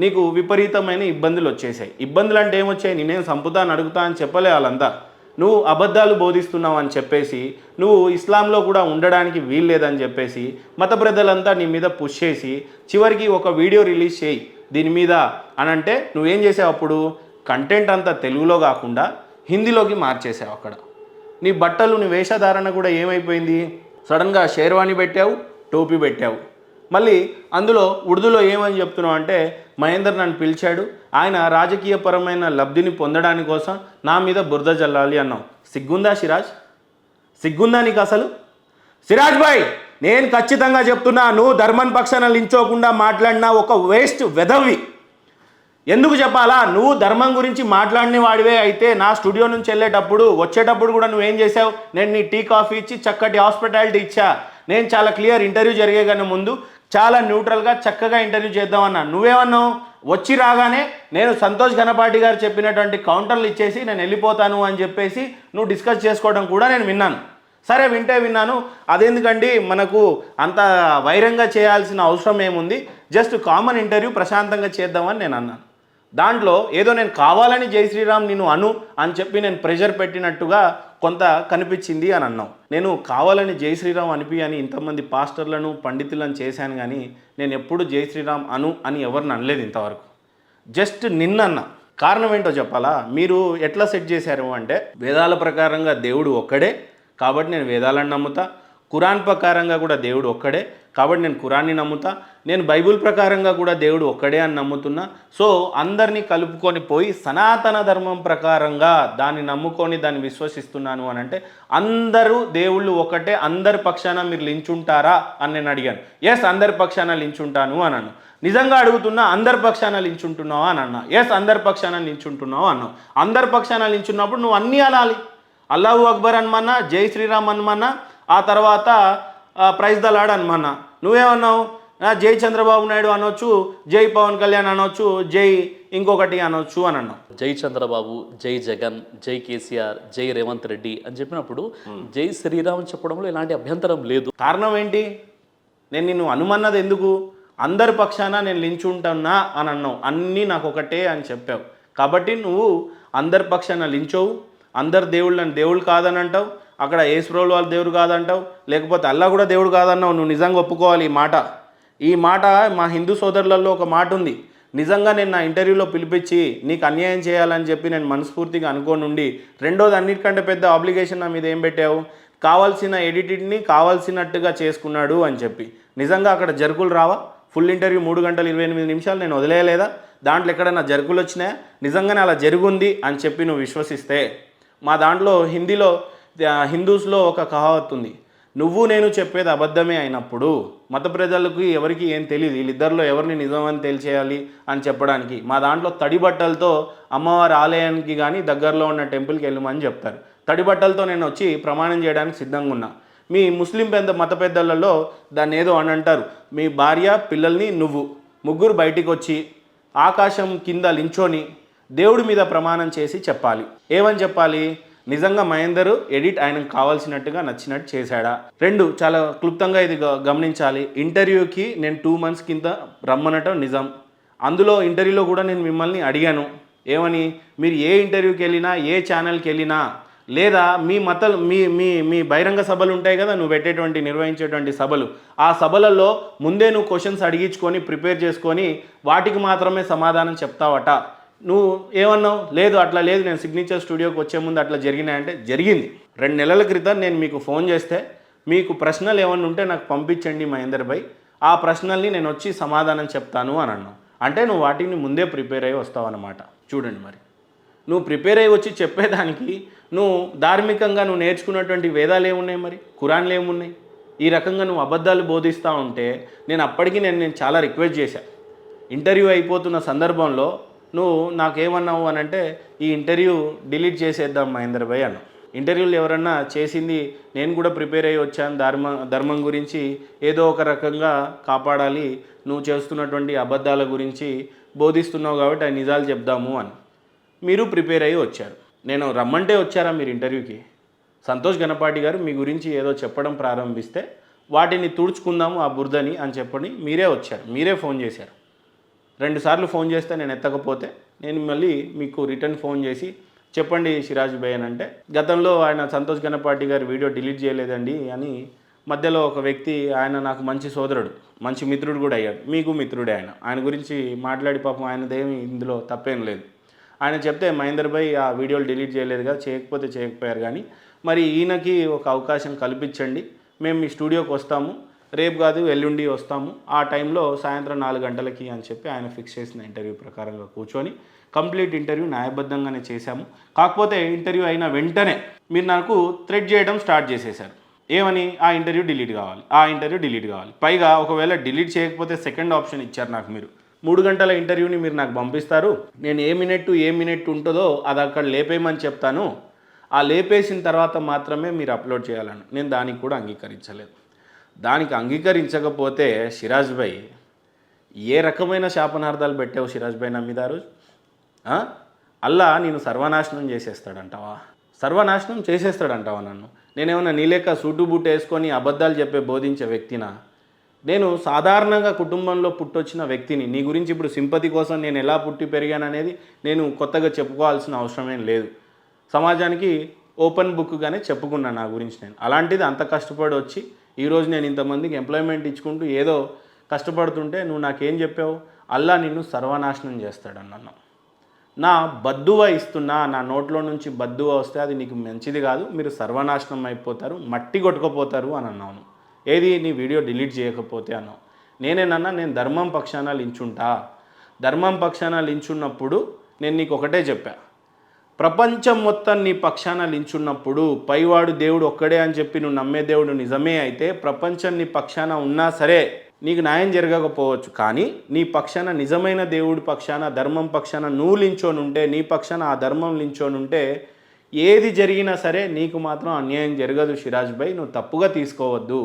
నీకు విపరీతమైన ఇబ్బందులు వచ్చేసాయి. ఇబ్బందులు అంటే ఏమొచ్చాయి? నేనేం సంపుతాను అడుగుతా అని చెప్పలే వాళ్ళంతా. నువ్వు అబద్ధాలు బోధిస్తున్నావు అని చెప్పేసి, నువ్వు ఇస్లాంలో కూడా ఉండడానికి వీల్లేదని చెప్పేసి మత ప్రజలంతా నీ మీద పుష్ చేసి చివరికి ఒక వీడియో రిలీజ్ చేయి దీని మీద అని అంటే నువ్వేం చేసావు? అప్పుడు కంటెంట్ అంతా తెలుగులో కాకుండా హిందీలోకి మార్చేసావు. అక్కడ నీ బట్టలు, నీ వేషధారణ కూడా ఏమైపోయింది? సడన్గా షేర్వాణి పెట్టావు, టోపీ పెట్టావు. మళ్ళీ అందులో ఉర్దూలో ఏమని చెప్తున్నావు అంటే, మహేందర్ నన్ను పిలిచాడు, ఆయన రాజకీయపరమైన లబ్ధిని పొందడానికి కోసం నా మీద బురద జల్లాలి అన్నావు. సిగ్గుందా సిరాజ్? సిగ్గుందా నీకు అసలు? సిరాజ్ భాయ్, నేను ఖచ్చితంగా చెప్తున్నా, నువ్వు ధర్మం పక్షాన లించోకుండా మాట్లాడినా ఒక వేస్ట్ వెధవి. ఎందుకు చెప్పాలా? నువ్వు ధర్మం గురించి మాట్లాడిన వాడివే అయితే నా స్టూడియో నుంచి వెళ్ళేటప్పుడు వచ్చేటప్పుడు కూడా నువ్వేం చేసావు? నేను నీ టీ కాఫీ ఇచ్చి చక్కటి హాస్పిటాలిటీ ఇచ్చా. నేను చాలా క్లియర్ ఇంటర్వ్యూ జరిగే కన్నా ముందు చాలా న్యూట్రల్గా చక్కగా ఇంటర్వ్యూ చేద్దామన్నా. నువ్వేమన్నావు? వచ్చి రాగానే నేను సంతోష్ ఘనపాటి గారు చెప్పినటువంటి కౌంటర్లు ఇచ్చేసి నేను వెళ్ళిపోతాను అని చెప్పేసి నువ్వు డిస్కస్ చేసుకోవడం కూడా నేను విన్నాను. సరే, వింటే విన్నాను. అదెందుకండి మనకు అంత వైరంగా చేయాల్సిన అవసరం ఏముంది? జస్ట్ కామన్ ఇంటర్వ్యూ ప్రశాంతంగా చేద్దామని నేను అన్నాను. దాంట్లో ఏదో నేను కావాలని జై శ్రీరామ్ నేను అను అని చెప్పి నేను ప్రెషర్ పెట్టినట్టుగా కొంత కనిపించింది అని అన్నావు. నేను కావాలని జై శ్రీరామ్ అనిపి అని ఇంతమంది పాస్టర్లను పండితులను చేశాను, కానీ నేను ఎప్పుడు జై శ్రీరామ్ అను అని ఎవరిని అనలేదు ఇంతవరకు. జస్ట్ నిన్నన్నా. కారణం ఏంటో చెప్పాలా? మీరు ఎట్లా సెట్ చేశారు అంటే, వేదాల ప్రకారంగా దేవుడు ఒక్కడే కాబట్టి నేను వేదాలను నమ్ముతా, ఖురాన్ ప్రకారంగా కూడా దేవుడు ఒక్కడే కాబట్టి నేను ఖురాన్ని నమ్ముతా, నేను బైబిల్ ప్రకారంగా కూడా దేవుడు ఒక్కడే అని నమ్ముతున్నా. సో అందరినీ కలుపుకొని పోయి సనాతన ధర్మం ప్రకారంగా దాన్ని నమ్ముకొని దాన్ని విశ్వసిస్తున్నాను అని అంటే, అందరూ దేవుళ్ళు ఒకటే, అందరి పక్షాన మీరు లించుంటారా అని నేను అడిగాను. ఎస్, అందరి పక్షాన లించుంటాను అన్నాను. నిజంగా అడుగుతున్నా, అందరి పక్షాన లించుంటున్నావా అని అన్నా. ఎస్, అందరి పక్షాన లించుంటున్నావు అన్నావు. అందరి పక్షాన లించున్నప్పుడు నువ్వు అన్నీ అనాలి. అల్లాహు అక్బర్ అనమన్నా, జై శ్రీరామ్ అనమన్నా, ఆ తర్వాత ప్రైజ్ ద లార్డ్ అనమన్నా. నువ్వేమన్నావు? జై చంద్రబాబు నాయుడు అనొచ్చు, జై పవన్ కళ్యాణ్ అనొచ్చు, జై ఇంకొకటి అనొచ్చు అని అన్నావు. జై చంద్రబాబు, జై జగన్, జై కేసీఆర్, జై రేవంత్ రెడ్డి అని చెప్పినప్పుడు జై శ్రీరామ్ చెప్పడంలో ఎలాంటి అభ్యంతరం లేదు. కారణం ఏంటి? నేను నిన్ను అనుమన్నది ఎందుకు? అందరి పక్షాన నేను లించుంటున్నా అని అన్నావు. అన్నీ నాకు ఒకటే అని చెప్పావు కాబట్టి నువ్వు అందరి పక్షాన లించోవు. అందరు దేవుళ్ళని దేవుళ్ళు కాదని అంటావు, అక్కడ యేసుప్రభువు వాళ్ళ దేవుడు కాదంటావు, లేకపోతే అల్లా కూడా దేవుడు కాదన్నావు. నువ్వు నిజంగా ఒప్పుకోవాలి ఈ మాట. మా హిందూ సోదరులలో ఒక మాట ఉంది, నిజంగా నేను నా ఇంటర్వ్యూలో పిలిపించి నీకు అన్యాయం చేయాలని చెప్పి నేను మనస్ఫూర్తిగా అనుకోనుండి, రెండోది అన్నిటికంటే పెద్ద ఆబ్లిగేషన్ నా మీద ఏం పెట్టావు? కావాల్సిన ఎడిటింగ్ని కావాల్సినట్టుగా చేసుకున్నాడు అని చెప్పి. నిజంగా అక్కడ జరుకులు రావా? ఫుల్ ఇంటర్వ్యూ 3 గంటల 28 నిమిషాలు నేను వదిలేయలేదా? దాంట్లో ఎక్కడైనా జరుకులు వచ్చినాయా? నిజంగానే అలా జరుగుంది అని చెప్పి నువ్వు విశ్వసిస్తే, మా దాంట్లో హిందూస్లో ఒక కహావత్ ఉంది, నువ్వు నేను చెప్పేది అబద్ధమే అయినప్పుడు మత ప్రజలకు ఎవరికి ఏం తెలియదు, వీళ్ళిద్దరిలో ఎవరిని నిజమని తెలిసేయాలి అని చెప్పడానికి మా దాంట్లో తడి బట్టలతో అమ్మవారి ఆలయానికి కానీ దగ్గరలో ఉన్న టెంపుల్కి వెళ్ళమని చెప్తారు. తడి బట్టలతో నేను వచ్చి ప్రమాణం చేయడానికి సిద్ధంగా ఉన్నా. మీ ముస్లిం మత పెద్దలలో దాన్ని ఏదో అని అంటారు, మీ భార్య పిల్లల్ని నువ్వు ముగ్గురు బయటికి వచ్చి ఆకాశం కింద లించోని దేవుడి మీద ప్రమాణం చేసి చెప్పాలి. ఏమని చెప్పాలి? నిజంగా మహేందర్ ఎడిట్ ఆయనకు కావాల్సినట్టుగా నచ్చినట్టు చేశాడా? 2 చాలా క్లుప్తంగా ఇది గమనించాలి. ఇంటర్వ్యూకి నేను 2 months కింద రమ్మనటం నిజం. అందులో ఇంటర్వ్యూలో కూడా నేను మిమ్మల్ని అడిగాను ఏమని, మీరు ఏ ఇంటర్వ్యూకి వెళ్ళినా ఏ ఛానల్కి వెళ్ళినా లేదా మీ మీ బహిరంగ సభలు ఉంటాయి కదా, నువ్వు నిర్వహించేటువంటి సభలు, ఆ సభలలో ముందే నువ్వు క్వశ్చన్స్ అడిగించుకొని ప్రిపేర్ చేసుకొని వాటికి మాత్రమే సమాధానం చెప్తావట. నువ్వు ఏమన్నావు? లేదు అట్లా లేదు, నేను సిగ్నేచర్ స్టూడియోకి వచ్చే ముందు అట్లా జరిగినాయంటే జరిగింది. 2 నెలల క్రితం నేను మీకు ఫోన్ చేస్తే మీకు ప్రశ్నలు ఏమన్నా ఉంటే నాకు పంపించండి మహేందర్ భాయ్, ఆ ప్రశ్నల్ని నేను వచ్చి సమాధానం చెప్తాను అని అన్నావు. అంటే నువ్వు వాటిని ముందే ప్రిపేర్ అయ్యి వస్తావు అన్నమాట. చూడండి మరి, నువ్వు ప్రిపేర్ అయ్యి వచ్చి చెప్పేదానికి నువ్వు ధార్మికంగా నువ్వు నేర్చుకున్నటువంటి వేదాలు ఏమున్నాయి, మరి ఖురాన్లు ఏమున్నాయి? ఈ రకంగా నువ్వు అబద్ధాలు బోధిస్తూ ఉంటే నేను అప్పటికి నేను చాలా రిక్వెస్ట్ చేశాను. ఇంటర్వ్యూ అయిపోతున్న సందర్భంలో నువ్వు నాకేమన్నావు అని అంటే, ఈ ఇంటర్వ్యూ డిలీట్ చేసేద్దాం మహేందర్ భాయ్ అన్నావు. ఇంటర్వ్యూలు ఎవరన్నా చేసింది నేను కూడా ప్రిపేర్ అయ్యి వచ్చాను, ధర్మం గురించి ఏదో ఒక రకంగా కాపాడాలి, నువ్వు చేస్తున్నటువంటి అబద్ధాల గురించి బోధిస్తున్నావు కాబట్టి ఆ నిజాలు చెప్దాము అని మీరు ప్రిపేర్ అయ్యి వచ్చారు. నేను రమ్మంటే వచ్చారా మీరు ఇంటర్వ్యూకి? సంతోష్ గణపాటి గారు మీ గురించి ఏదో చెప్పడం ప్రారంభిస్తే వాటిని తుడుచుకుందాము ఆ బురదని అని చెప్పని మీరే వచ్చారు, మీరే ఫోన్ చేశారు. 2 సార్లు ఫోన్ చేస్తే నేను ఎత్తకపోతే నేను మళ్ళీ మీకు రిటర్న్ ఫోన్ చేసి చెప్పండి సిరాజ్ భాయ్ అని అంటే, గతంలో ఆయన సంతోష్ గణపాటి గారు వీడియో డిలీట్ చేయలేదండి అని మధ్యలో ఒక వ్యక్తి, ఆయన నాకు మంచి సోదరుడు, మంచి మిత్రుడు కూడా అయ్యాడు, మీకు మిత్రుడే ఆయన గురించి మాట్లాడి పాపం ఆయనదేమి ఇందులో తప్పేం లేదు. ఆయన చెప్తే మహేందర్ భాయ్ ఆ వీడియోలు డిలీట్ చేయలేదు కదా, చేయకపోతే చేయకపోయారు, కానీ మరి ఈయనకి ఒక అవకాశం కల్పించండి, మేము మీ స్టూడియోకి వస్తాము, రేపు కాదు ఎల్లుండి వస్తాము, ఆ టైంలో సాయంత్రం 4 గంటలకి అని చెప్పి ఆయన ఫిక్స్ చేసిన ఇంటర్వ్యూ ప్రకారంగా కూర్చొని కంప్లీట్ ఇంటర్వ్యూ న్యాయబద్ధంగానే చేశాము. కాకపోతే ఇంటర్వ్యూ అయిన వెంటనే మీరు నాకు థ్రెడ్ చేయడం స్టార్ట్ చేసేశారు. ఏమని? ఆ ఇంటర్వ్యూ డిలీట్ కావాలి, ఆ ఇంటర్వ్యూ డిలీట్ కావాలి. పైగా ఒకవేళ డిలీట్ చేయకపోతే సెకండ్ ఆప్షన్ ఇచ్చారు నాకు. మీరు 3 గంటల ఇంటర్వ్యూని మీరు నాకు పంపిస్తారు, నేను ఏ మినిట్ ఉంటుందో అది అక్కడ లేపేయమని చెప్తాను, ఆ లేపేసిన తర్వాత మాత్రమే మీరు అప్లోడ్ చేయాలని. నేను దానికి కూడా అంగీకరించలేదు. దానికి అంగీకరించకపోతే సిరాజ్ భాయ్ ఏ రకమైన శాపనార్థాలు పెట్టావు సిరాజ్ భాయ్ నా మీద ఆ రోజు? అల్లా నేను సర్వనాశనం చేసేస్తాడంటావా? సర్వనాశనం చేసేస్తాడంటావా నన్ను? నేనేమన్నా నీ లెక్క సూటు బూటు వేసుకొని అబద్ధాలు చెప్పే బోధించే వ్యక్తినా? నేను సాధారణంగా కుటుంబంలో పుట్టొచ్చిన వ్యక్తిని. నీ గురించి ఇప్పుడు సింపతి కోసం నేను ఎలా పుట్టి పెరిగాను అనేది నేను కొత్తగా చెప్పుకోవాల్సిన అవసరమేం లేదు. సమాజానికి ఓపెన్ బుక్గానే చెప్పుకున్నాను నా గురించి నేను. అలాంటిది అంత కష్టపడి వచ్చి ఈరోజు నేను ఇంతమందికి ఎంప్లాయ్మెంట్ ఇచ్చుకుంటూ ఏదో కష్టపడుతుంటే నువ్వు నాకేం చెప్పావు? అల్లా నిన్ను సర్వనాశనం చేస్తాడన్నాను. నా బద్దువ ఇస్తున్నా, నా నోట్లో నుంచి బద్దువ వస్తే అది నీకు మంచిది కాదు, మీరు సర్వనాశనం అయిపోతారు, మట్టి కొట్టుకుపోతారు అని అన్నాను. ఏది? నీ వీడియో డిలీట్ చేయకపోతే అన్నావు. నేనేనన్నా నేను ధర్మం పక్షాన లించుంటా. ధర్మం పక్షాన లించున్నప్పుడు నేను నీకు ఒకటే చెప్పా, ప్రపంచం మొత్తం నీ పక్షాన లించున్నప్పుడు పైవాడు దేవుడు ఒక్కడే అని చెప్పి నువ్వు నమ్మే దేవుడు నిజమే అయితే ప్రపంచం నీ పక్షాన ఉన్నా సరే నీకు న్యాయం జరగకపోవచ్చు, కానీ నీ పక్షాన నిజమైన దేవుడి పక్షాన ధర్మం పక్షాన నువ్వు లించోనుంటే, నీ పక్షాన ఆ ధర్మం లించోనుంటే ఏది జరిగినా సరే నీకు మాత్రం అన్యాయం జరగదు సిరాజ్ భాయ్, నువ్వు తప్పుగా తీసుకోవద్దు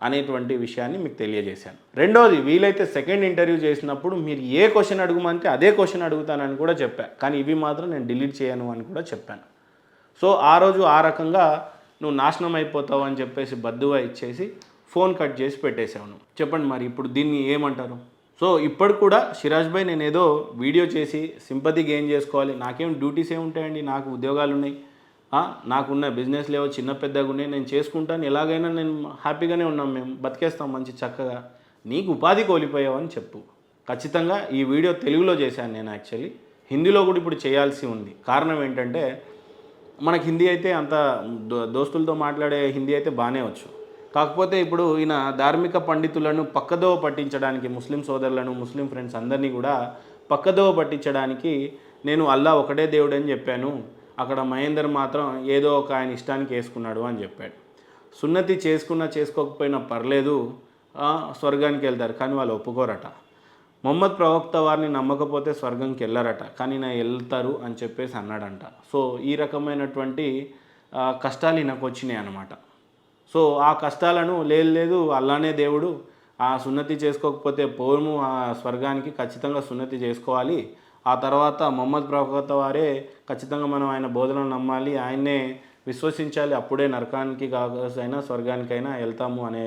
అనేటువంటి విషయాన్ని మీకు తెలియజేశాను. రెండోది, వీలైతే సెకండ్ ఇంటర్వ్యూ చేసినప్పుడు మీరు ఏ క్వశ్చన్ అడుగుమంటే అదే క్వశ్చన్ అడుగుతానని కూడా చెప్పాను, కానీ ఇవి మాత్రం నేను డిలీట్ చేయను అని కూడా చెప్పాను. సో ఆ రోజు ఆ రకంగా నువ్వు నాశనం అయిపోతావు అని చెప్పేసి బద్దువా ఇచ్చేసి ఫోన్ కట్ చేసి పెట్టేసావు నువ్వు. చెప్పండి మరి ఇప్పుడు దీన్ని ఏమంటారు? సో ఇప్పుడు కూడా సిరాజ్ భాయ్ నేను ఏదో వీడియో చేసి సింపతి గెయిన్ చేసుకోవాలి, నాకేం డ్యూటీస్ ఏముంటాయండి, నాకు ఉద్యోగాలు ఉన్నాయి, నాకున్న బిజినెస్ లేవో చిన్న పెద్దగా ఉన్నాయి, నేను చేసుకుంటాను, ఎలాగైనా నేను హ్యాపీగానే ఉన్నాం, మేము బతికేస్తాం మంచి చక్కగా. నీకు ఉపాధి కోల్పోయావు అని చెప్పు. ఖచ్చితంగా ఈ వీడియో తెలుగులో చేశాను నేను, యాక్చువల్లీ హిందీలో కూడా ఇప్పుడు చేయాల్సి ఉంది. కారణం ఏంటంటే మనకు హిందీ అయితే అంత దోస్తులతో మాట్లాడే హిందీ అయితే బాగానే వచ్చు, కాకపోతే ఇప్పుడు ఈయన ధార్మిక పండితులను పక్కదోవ పట్టించడానికి, ముస్లిం సోదరులను ముస్లిం ఫ్రెండ్స్ అందరినీ కూడా పక్కదోవ పట్టించడానికి నేను అల్లా ఒకటే దేవుడు అని చెప్పాను, అక్కడ మహేందర్ మాత్రం ఏదో ఒక ఆయన ఇష్టానికి వేసుకున్నాడు అని చెప్పాడు. సున్నతి చేసుకోకపోయినా పర్లేదు, స్వర్గానికి వెళ్తారు, కానీ వాళ్ళు ఒప్పుకోరట. మొహమ్మద్ ప్రవక్త వారిని నమ్మకపోతే స్వర్గంకి వెళ్ళారట, కానీ నా వెళ్తారు అని చెప్పేసి అన్నాడంట. సో ఈ రకమైనటువంటి కష్టాలు ఈయనకు వచ్చినాయి అన్నమాట. సో ఆ కష్టాలను లేదు అల్లానే దేవుడు, ఆ సున్నతి చేసుకోకపోతే పోము ఆ స్వర్గానికి, ఖచ్చితంగా సున్నతి చేసుకోవాలి, ఆ తర్వాత మొహమ్మద్ ప్రవక్త వారే ఖచ్చితంగా మనం ఆయన బోధనలు నమ్మాలి, ఆయన్నే విశ్వసించాలి, అప్పుడే నరకానికి కాకైనా స్వర్గానికైనా వెళ్తాము అనే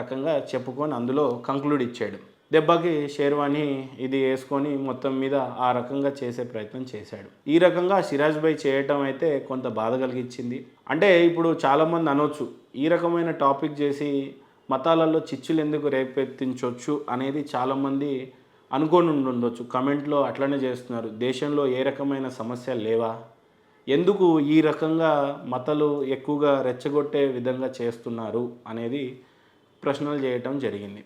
రకంగా చెప్పుకొని అందులో కంక్లూడ్ ఇచ్చాడు. దెబ్బకి షేర్వాణి ఇది వేసుకొని మొత్తం మీద ఆ రకంగా చేసే ప్రయత్నం చేశాడు. ఈ రకంగా సిరాజ్ భాయ్ చేయటం అయితే కొంత బాధ కలిగించింది. అంటే ఇప్పుడు చాలామంది అనొచ్చు, ఈ రకమైన టాపిక్ చేసి మతాలలో చిచ్చులు ఎందుకు రేపెత్తించవచ్చు అనేది చాలామంది అనుకొని ఉండొచ్చు. కమెంట్లో అట్లనే చేస్తున్నారు, దేశంలో ఏ రకమైన సమస్యలు లేవా, ఎందుకు ఈ రకంగా మతాలు ఎక్కువగా రెచ్చగొట్టే విధంగా చేస్తున్నారు అనేది ప్రశ్నలు చేయటం జరిగింది.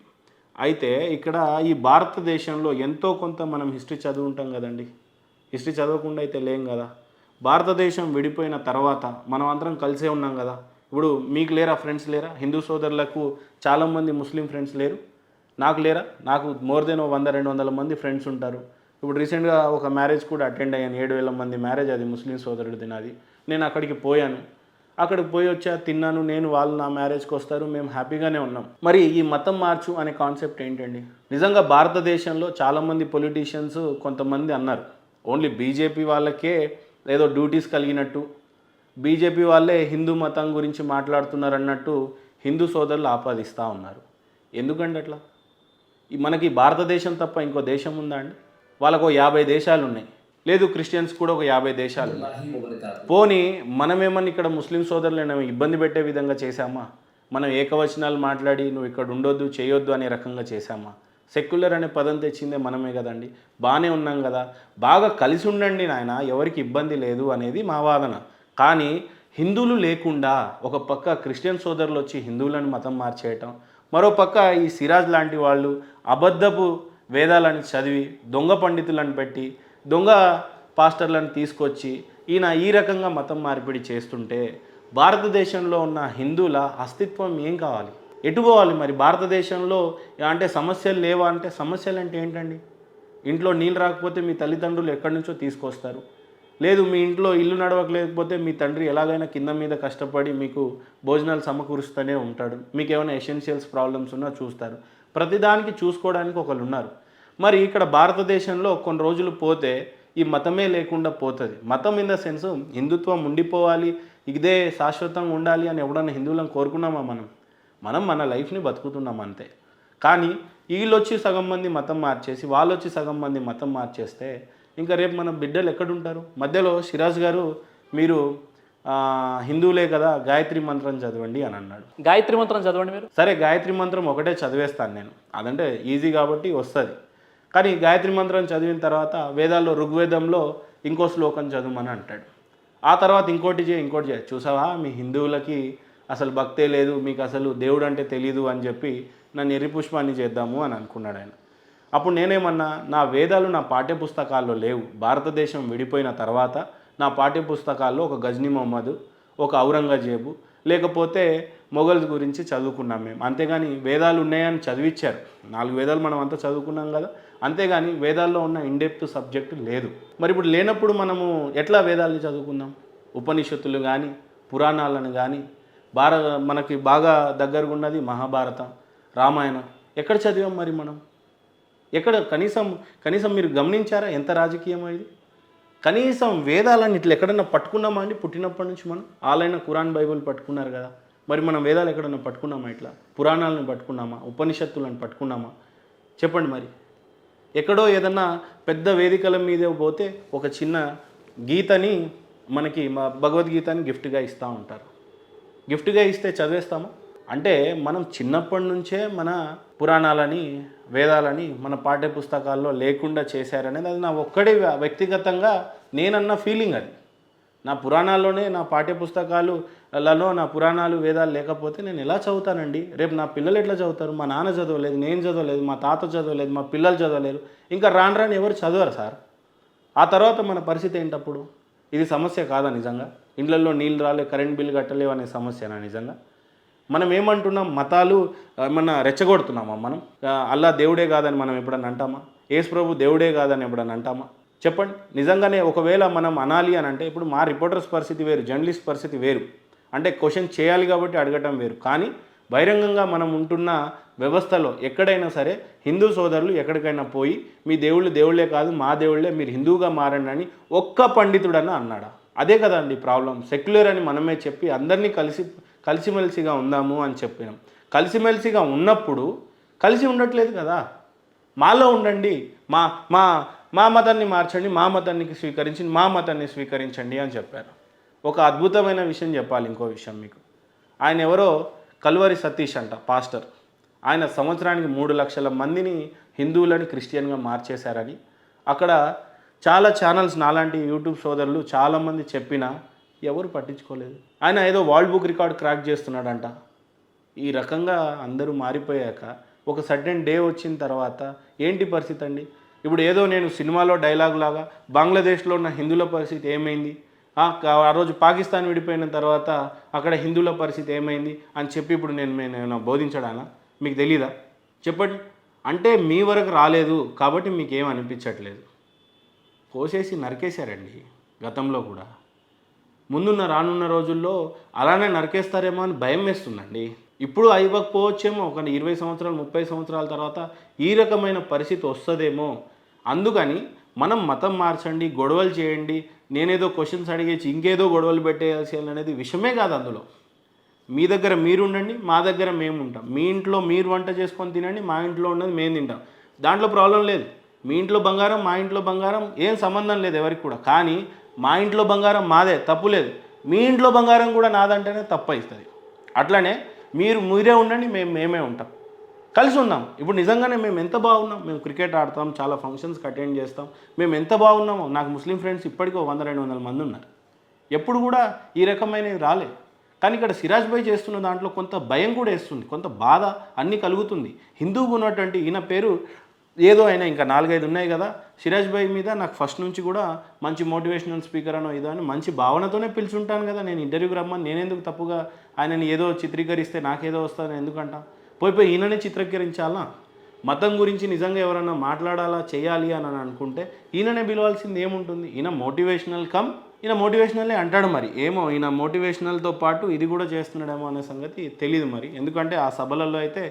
అయితే ఇక్కడ ఈ భారతదేశంలో ఎంతో కొంత మనం హిస్టరీ చదువుంటాం కదండి, హిస్టరీ చదవకుండా అయితే లేం కదా. భారతదేశం విడిపోయిన తర్వాత మనం అందరం కలిసే ఉన్నాం కదా. ఇప్పుడు మీకు లేరా ఫ్రెండ్స్ లేరా, హిందూ సోదరులకు చాలామంది ముస్లిం ఫ్రెండ్స్ లేరు, నాకు లేరా, నాకు మోర్ దెన్ 100-200 మంది ఫ్రెండ్స్ ఉంటారు. ఇప్పుడు రీసెంట్గా ఒక మ్యారేజ్ కూడా అటెండ్ అయ్యాను, 7,000 మంది మ్యారేజ్, అది ముస్లిం సోదరుడిది నాది. నేను అక్కడికి పోయాను, అక్కడికి పోయి వచ్చా, తిన్నాను నేను, వాళ్ళు నా మ్యారేజ్కి వస్తారు, మేము హ్యాపీగానే ఉన్నాం. మరి ఈ మతం మార్చు అనే కాన్సెప్ట్ ఏంటండి? నిజంగా భారతదేశంలో చాలామంది పొలిటీషియన్స్ కొంతమంది అన్నారు, ఓన్లీ బీజేపీ వాళ్ళకే ఏదో డ్యూటీస్ కలిగినట్టు, బీజేపీ వాళ్ళే హిందూ మతం గురించి మాట్లాడుతున్నారు అన్నట్టు హిందూ సోదరులు ఆపాదిస్తూ ఉన్నారు. ఎందుకండి అట్లా? మనకి భారతదేశం తప్ప ఇంకో దేశం ఉందా అండి? వాళ్ళకు 50 దేశాలు ఉన్నాయి, లేదు క్రిస్టియన్స్ కూడా ఒక 50 దేశాలు ఉన్నాయి. పోనీ మనమేమన్నా ఇక్కడ ముస్లిం సోదరులను ఇబ్బంది పెట్టే విధంగా చేశామా? మనం ఏకవచనాలు మాట్లాడి నువ్వు ఇక్కడ ఉండొద్దు చేయొద్దు అనే రకంగా చేశామా? సెక్యులర్ అనే పదం తెచ్చిందే మనమే కదండి. బాగానే ఉన్నాం కదా, బాగా కలిసి ఉండండి నాయన, ఎవరికి ఇబ్బంది లేదు అనేది మా వాదన. కానీ హిందువులు లేకుండా ఒక పక్క క్రిస్టియన్ సోదరులు వచ్చి హిందువులను మతం మార్చేయటం, మరో పక్క ఈ సిరాజ్ లాంటి వాళ్ళు అబద్ధపు వేదాలను చదివి దొంగ పండితులను పెట్టి దొంగ పాస్టర్లను తీసుకొచ్చి ఈయన ఈ రకంగా మతం మార్పిడి చేస్తుంటే భారతదేశంలో ఉన్న హిందువుల అస్తిత్వం ఏం కావాలి, ఎటు పోవాలి? మరి భారతదేశంలో అంటే సమస్యలు లేవా అంటే, సమస్యలు అంటే ఏంటండి? ఇంట్లో నీళ్ళు రాకపోతే మీ తల్లిదండ్రులు ఎక్కడి నుంచో తీసుకొస్తారు, లేదు మీ ఇంట్లో ఇల్లు నడవలేకపోతే మీ తండ్రి ఎలాగైనా కింద మీద కష్టపడి మీకు భోజనాలు సమకూరుస్తూనే ఉంటాడు, మీకు ఏమైనా ఎసెన్షియల్స్ ప్రాబ్లమ్స్ ఉన్నా చూస్తారు, ప్రతిదానికి చూసుకోవడానికి ఒకళ్ళు ఉన్నారు. మరి ఇక్కడ భారతదేశంలో కొన్ని రోజులు పోతే ఈ మతమే లేకుండా పోతుంది. మతం ఇన్ ద సెన్స్ హిందుత్వం ఉండిపోవాలి, ఇదే శాశ్వతంగా ఉండాలి అని ఎవడన్నా హిందువులను కోరుకున్నామా? మనం మన లైఫ్ని బతుకుతున్నాం అంతే. కానీ వీళ్ళు వచ్చి సగం మంది మతం మార్చేసి వాళ్ళు వచ్చి సగం మంది మతం మార్చేస్తే ఇంకా రేపు మన బిడ్డలు ఎక్కడుంటారు? మధ్యలో సిరాజ్ గారు మీరు హిందువులే కదా గాయత్రి మంత్రం చదవండి అని అన్నాడు. గాయత్రి మంత్రం చదవండి మీరు. సరే గాయత్రి మంత్రం ఒకటే చదివేస్తాను నేను, అదంటే ఈజీ కాబట్టి వస్తుంది. కానీ గాయత్రి మంత్రం చదివిన తర్వాత వేదాల్లో ఋగ్వేదంలో ఇంకో శ్లోకం చదవమని అంటాడు. ఆ తర్వాత ఇంకోటి చేయి. చూసావా, మీ హిందువులకి అసలు భక్తే లేదు, మీకు అసలు దేవుడు అంటే తెలీదు అని చెప్పి నన్ను ఎర్రిపుష్పాన్ని చేద్దాము అని అనుకున్నాడు ఆయన. అప్పుడు నేనేమన్నా, నా వేదాలు నా పాఠ్యపుస్తకాల్లో లేవు. భారతదేశం విడిపోయిన తర్వాత నా పాఠ్యపుస్తకాల్లో ఒక గజ్నీ మహమ్మద్, ఒక ఔరంగజేబు, లేకపోతే మొఘల్స్ గురించి చదువుకున్నాం మేము. అంతేగాని వేదాలు ఉన్నాయని చదివించారు, 4 వేదాలు మనం అంతా చదువుకున్నాం కదా, అంతేగాని వేదాల్లో ఉన్న ఇన్డెప్త్ సబ్జెక్టు లేదు. మరి ఇప్పుడు లేనప్పుడు మనము ఎట్లా వేదాలని చదువుకుందాం? ఉపనిషత్తులు కానీ పురాణాలను కానీ మనకి బాగా దగ్గరగా ఉన్నది మహాభారతం, రామాయణం ఎక్కడ చదివాం మరి మనం? ఎక్కడ కనీసం మీరు గమనించారా ఎంత రాజకీయమో ఇది? కనీసం వేదాలను ఇట్లా ఎక్కడన్నా పట్టుకున్నామా అండి? పుట్టినప్పటి నుంచి మనం ఆలైన ఖురాన్ బైబిల్ పట్టుకున్నారు కదా, మరి మనం వేదాలు ఎక్కడన్నా పట్టుకున్నామా? ఇట్లా పురాణాలను పట్టుకున్నామా? ఉపనిషత్తులను పట్టుకున్నామా? చెప్పండి. మరి ఎక్కడో ఏదన్నా పెద్ద వేదికల మీదే పోతే ఒక చిన్న గీతని మనకి భగవద్గీతని గిఫ్ట్గా ఇస్తూ ఉంటారు. గిఫ్ట్గా ఇస్తే చదివేస్తామా? అంటే మనం చిన్నప్పటి నుంచే మన పురాణాలని వేదాలని మన పాఠ్యపుస్తకాల్లో లేకుండా చేశారనేది అది నా ఒక్కడే వ్యక్తిగతంగా నేనన్న ఫీలింగ్. అది నా పురాణాల్లోనే, నా పాఠ్యపుస్తకాలలో నా పురాణాలు వేదాలు లేకపోతే నేను ఎలా చదువుతానండి? రేపు నా పిల్లలు ఎట్లా చదువుతారు? మా నాన్న చదవలేదు, నేను చదవలేదు, మా తాత చదవలేదు, మా పిల్లలు చదవలేరు, ఇంకా రాను ఎవరు చదవరు సార్. ఆ తర్వాత మన పరిస్థితి ఏంటప్పుడు? ఇది సమస్య కాదా నిజంగా? ఇండ్లలో నీళ్ళు రాలే, కరెంట్ బిల్లు కట్టలేవు అనే సమస్యనా నిజంగా? మనం ఏమంటున్నాం? మతాలు ఏమన్నా రెచ్చగొడుతున్నామా మనం? అల్లా దేవుడే కాదని మనం ఎప్పుడన్నా అంటామా? యేసు ప్రభు దేవుడే కాదని ఎప్పుడన్నా అంటామా? చెప్పండి. నిజంగానే ఒకవేళ మనం అనాలి అని అంటే, ఇప్పుడు మా రిపోర్టర్స్ పరిస్థితి వేరు, జర్నలిస్ట్ పరిస్థితి వేరు. అంటే క్వశ్చన్ చేయాలి కాబట్టి అడగటం వేరు. కానీ బహిరంగంగా మనం ఉంటున్న వ్యవస్థలో ఎక్కడైనా సరే హిందూ సోదరులు ఎక్కడికైనా పోయి మీ దేవుళ్ళు దేవుళ్ళే కాదు మా దేవుళ్ళే మీరు హిందూగా మారండి అని ఒక్క పండితుడన్నా అన్నాడా? అదే కదండి ప్రాబ్లం. సెక్యులర్ అని మనమే చెప్పి అందరినీ కలిసిమెలిసిగా ఉందాము అని చెప్పినాం. కలిసిమెలిసిగా ఉన్నప్పుడు కలిసి ఉండట్లేదు కదా. మాలో ఉండండి, మా మా మా మతాన్ని మార్చండి, మా మతాన్ని స్వీకరించి మా మతాన్ని స్వీకరించండి అని చెప్పారు. ఒక అద్భుతమైన విషయం చెప్పాలి. ఇంకో విషయం మీకు, ఆయన ఎవరో కల్వరి సతీష్ అంట, పాస్టర్. ఆయన సంవత్సరానికి 3 లక్షల మందిని హిందువులని క్రిస్టియన్గా మార్చేశారని అక్కడ చాలా ఛానల్స్ నాలాంటి యూట్యూబ్ సోదరులు చాలామంది చెప్పినా ఎవరు పట్టించుకోలేదు. ఆయన ఏదో వరల్డ్ బుక్ రికార్డ్ క్రాక్ చేస్తున్నాడంట. ఈ రకంగా అందరూ మారిపోయాక ఒక సర్టెన్ డే వచ్చిన తర్వాత ఏంటి పరిస్థితి అండి? ఇప్పుడు ఏదో నేను సినిమాలో డైలాగ్ లాగా బంగ్లాదేశ్లో ఉన్న హిందువుల పరిస్థితి ఏమైంది, ఆ రోజు పాకిస్తాన్ విడిపోయిన తర్వాత అక్కడ హిందువుల పరిస్థితి ఏమైంది అని చెప్పి ఇప్పుడు నేను బోధించడానా? మీకు తెలీదా? చెప్పండి. అంటే మీ వరకు రాలేదు కాబట్టి మీకు ఏం అనిపించట్లేదు. కోసేసి నరికేశారండి గతంలో కూడా. ముందున్న రానున్న రోజుల్లో అలానే నరికేస్తారేమో అని భయం వేస్తుందండి. ఇప్పుడు అయిపోవచ్చేమో, ఒక 20 సంవత్సరాలు 30 సంవత్సరాల తర్వాత ఈ రకమైన పరిస్థితి వస్తుందేమో. అందుకని మనం మతం మార్చండి, గొడవలు చేయండి, నేనేదో క్వశ్చన్స్ అడిగేసి ఇంకేదో గొడవలు పెట్టేయాల్సి అనేది విషయమే కాదు. అందులో మీ దగ్గర మీరు ఉండండి, మా దగ్గర మేము ఉంటాం. మీ ఇంట్లో మీరు వంట చేసుకొని తినండి, మా ఇంట్లో ఉన్నది మేము తింటాం. దాంట్లో ప్రాబ్లం లేదు. మీ ఇంట్లో బంగారం మా ఇంట్లో బంగారం ఏం సంబంధం లేదు ఎవరికి కూడా. కానీ మా ఇంట్లో బంగారం మాదే, తప్పు లేదు. మీ ఇంట్లో బంగారం కూడా నాదంటేనే తప్పు అవుతుంది. అట్లనే మీరే ఉండండి, మేమే ఉంటాం, కలిసి ఉందాం. ఇప్పుడు నిజంగానే మేము ఎంత బాగున్నాం, మేము క్రికెట్ ఆడతాం, చాలా ఫంక్షన్స్కి అటెండ్ చేస్తాం, మేము ఎంత బాగున్నామో. నాకు ముస్లిం ఫ్రెండ్స్ ఇప్పటికీ 100-200 మంది ఉన్నారు. ఎప్పుడు కూడా ఈ రకమైనవి రాలే. కానీ ఇక్కడ సిరాజ్ భాయ్ చేస్తున్న దాంట్లో కొంత భయం కూడా వేస్తుంది, కొంత బాధ అన్నీ కలుగుతుంది. హిందూగా ఉన్నటువంటి ఈయన పేరు ఏదో అయినా ఇంకా 4-5 ఉన్నాయి కదా. సిరాజ్ భాయ్ మీద నాకు ఫస్ట్ నుంచి కూడా మంచి మోటివేషనల్ స్పీకర్ అనో ఏదో అని మంచి భావనతోనే పిలుచుంటాను కదా. నేను ఇంటర్వ్యూకి రమ్మని నేనెందుకు తప్పుగా ఆయనని ఏదో చిత్రీకరిస్తే నాకేదో వస్తుందని ఎందుకంట? పోయి ఈయననే చిత్రీకరించాలా? మతం గురించి నిజంగా ఎవరన్నా మాట్లాడాలా చేయాలి అని అనుకుంటే ఈయననే పిలవాల్సింది ఏముంటుంది? ఈయన మోటివేషనల్లే అంటాడు. మరి ఏమో ఈయన మోటివేషనల్తో పాటు ఇది కూడా చేస్తున్నాడేమో అనే సంగతి తెలియదు మరి. ఎందుకంటే ఆ సభలలో అయితే